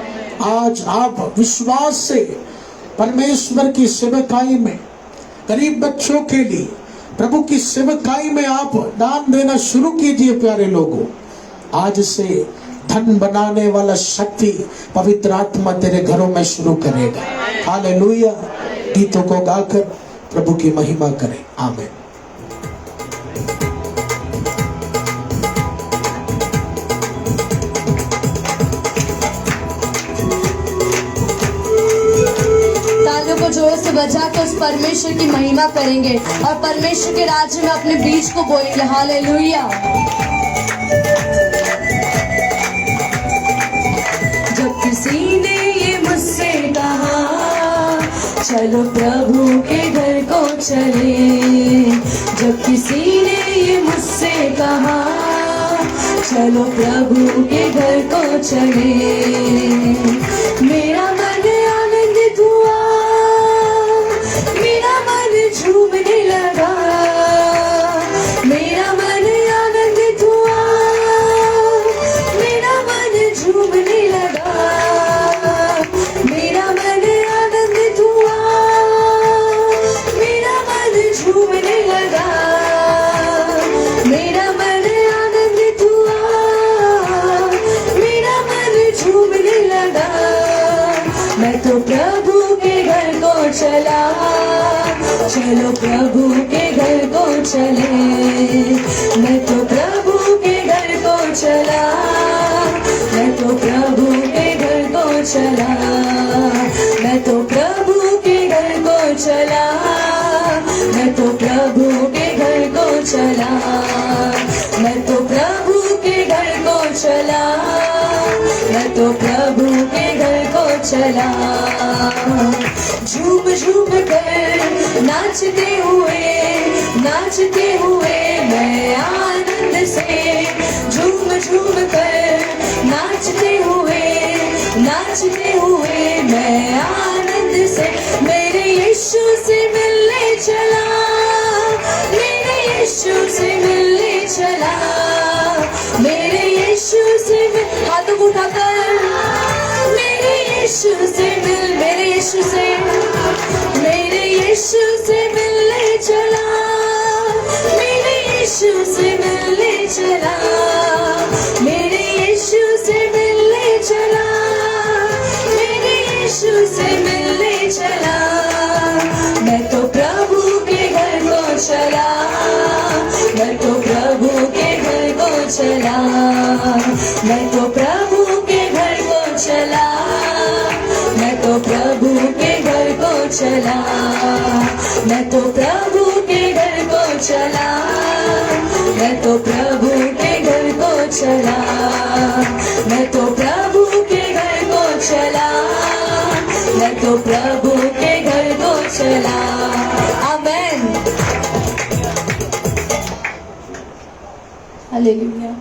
आज आप विश्वास से परमेश्वर की सेवकाई में, गरीब बच्चों के लिए प्रभु की सेवकाई में आप दान देना शुरू कीजिए प्यारे लोगों. आज से धन बनाने वाला शक्ति पवित्र आत्मा तेरे घरों में शुरू करेगा. हालेलुया. गीतों को गाकर प्रभु की महिमा करें. आमीन. तालियों को जोर से बजा कर उस परमेश्वर की महिमा करेंगे और परमेश्वर के राज्य में अपने बीज को बोएंगे. हालेलुया. जब किसी ने ये मुझसे कहा चलो प्रभु के घर को चले, जब किसी ने ये मुझसे कहा चलो प्रभु के घर को चले, मेरा मन आनंदित हुआ, मेरा मन झूमने लगा, मेरा मन आनंदित हुआ, मेरा मन झूमने चलो प्रभु के घर को चले, मैं तो प्रभु के घर को चला, मैं तो प्रभु के घर को चला, मैं तो प्रभु के घर को चला, मैं तो प्रभु के घर को चला, मैं तो प्रभु के घर को चला, मैं तो प्रभु के घर को चला। झूम झूम कर नाचते हुए मैं आनंद से, झूम झूम कर नाचते हुए मैं आनंद से, मेरे यीशु से मिलने चला, मेरे यीशु से मिलने चला, मेरे यीशु से हाथों को उठाकर मेरे यीशु से मिल, मेरे यीशु से मिलने चला, मेरे यीशु से मिलने चला, मेरे यीशु से मिलने चला, मेरे यीशु से मिलने चला। मैं तो प्रभु के घर को चला, मैं तो प्रभु के घर को चला, मैं तो प्रभु के घर को चला, मैं तो प्रभु के घर को चला, मैं तो प्रभु के घर को चला, मैं तो प्रभु के घर को चला, मैं तो प्रभु के घर को चला, मैं तो प्रभु के घर को चला। आमेन। हालेलुया।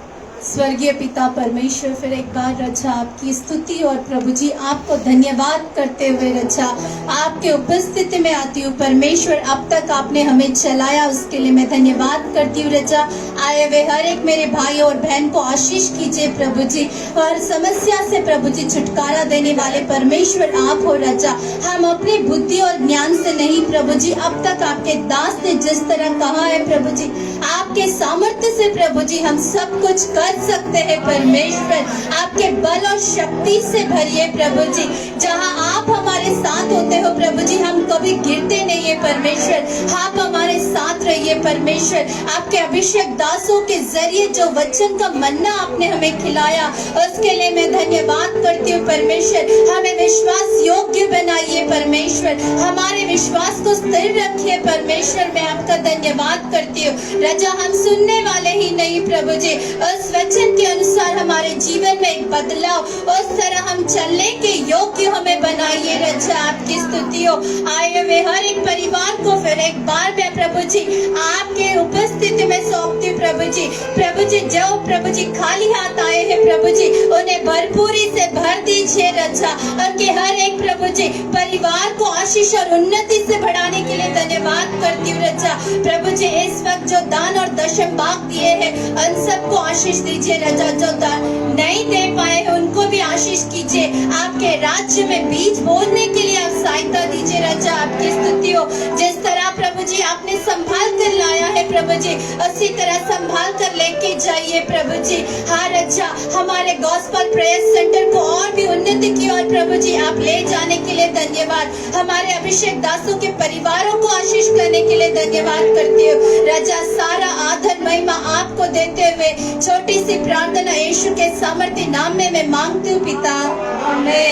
स्वर्गीय पिता परमेश्वर, फिर एक बार रचा आपकी स्तुति और प्रभु जी आपको धन्यवाद करते हुए रचा आपके उपस्थिति में आती हूँ परमेश्वर। अब तक आपने हमें चलाया उसके लिए मैं धन्यवाद करती हूँ रचा। आए हुए हर एक मेरे भाई और बहन को आशीष कीजिए प्रभु जी, और समस्या से प्रभु जी छुटकारा देने वाले परमेश्वर आप हो रचा। हम अपनी बुद्धि और ज्ञान से नहीं प्रभु जी, अब तक आपके दास ने जिस तरह कहा है प्रभु जी, आपके सामर्थ्य से प्रभु जी हम सब कुछ कर सकते हैं परमेश्वर। आपके बल और शक्ति से भरिए प्रभु जी, जहां आप हमारे साथ होते हो प्रभु जी हम कभी गिरते नहीं है परमेश्वर। आप हमारे साथ रहिए परमेश्वर। आपके अभिषेक दासों के जरिए जो वचन का मन्ना आपने हमें खिलाया उसके लिए मैं धन्यवाद करती हूँ परमेश्वर। हमें विश्वास योग्य बनाइए परमेश्वर, हमारे विश्वास को स्थिर रखिए परमेश्वर। मैं आपका धन्यवाद करती हूँ रजा। हम सुनने वाले ही नहीं प्रभु जी, उस वचन के अनुसार हमारे जीवन में एक बदलाव, उस तरह हम चलने के योग्य हमें बनाइए रजा। आपकी स्तुति हो। आए हुए हर एक परिवार को फिर एक बार मैं प्रभु जी आपके उपस्थिति में सौंपती हूँ प्रभु जी। प्रभु जी जो प्रभु जी खाली हाथ आए हैं प्रभु जी उन्हें भरपूरी से भर दीजिए रजा। उनके हर एक प्रभु जी परिवार को आशीष और उन्नति से बढ़ाने के लिए धन्यवाद करती हूँ रजा। प्रभु जी इस वक्त जो दान और दशम भाग दिए हैं उन सबको आशीष दीजिए रजा। जो दान नहीं दे पाए हैं उनको भी आशीष कीजिए। आपके राज्य में बीज बोने के लिए आप सहायता दीजिए रजा। आपकी स्तुति हो। जिस तरह प्रभु जी आपने संभाल कर लाया है प्रभु जी उसी तरह संभाल कर लेके जाइए प्रभु जी। हाँ रजा, हमारे गॉस्पेल प्रेयर सेंटर को और भी उन्नति की और प्रभु जी आप ले जाने के लिए धन्यवाद। हमारे अभिषेक दासों के परिवारों को आशीष करने के लिए धन्यवाद करती हूँ रजा। सारा आदर महिमा आपको देते हुए छोटी सी प्रार्थना यीशु के सामर्थ्य नाम में मैं मांगती हूँ पिता, आमीन।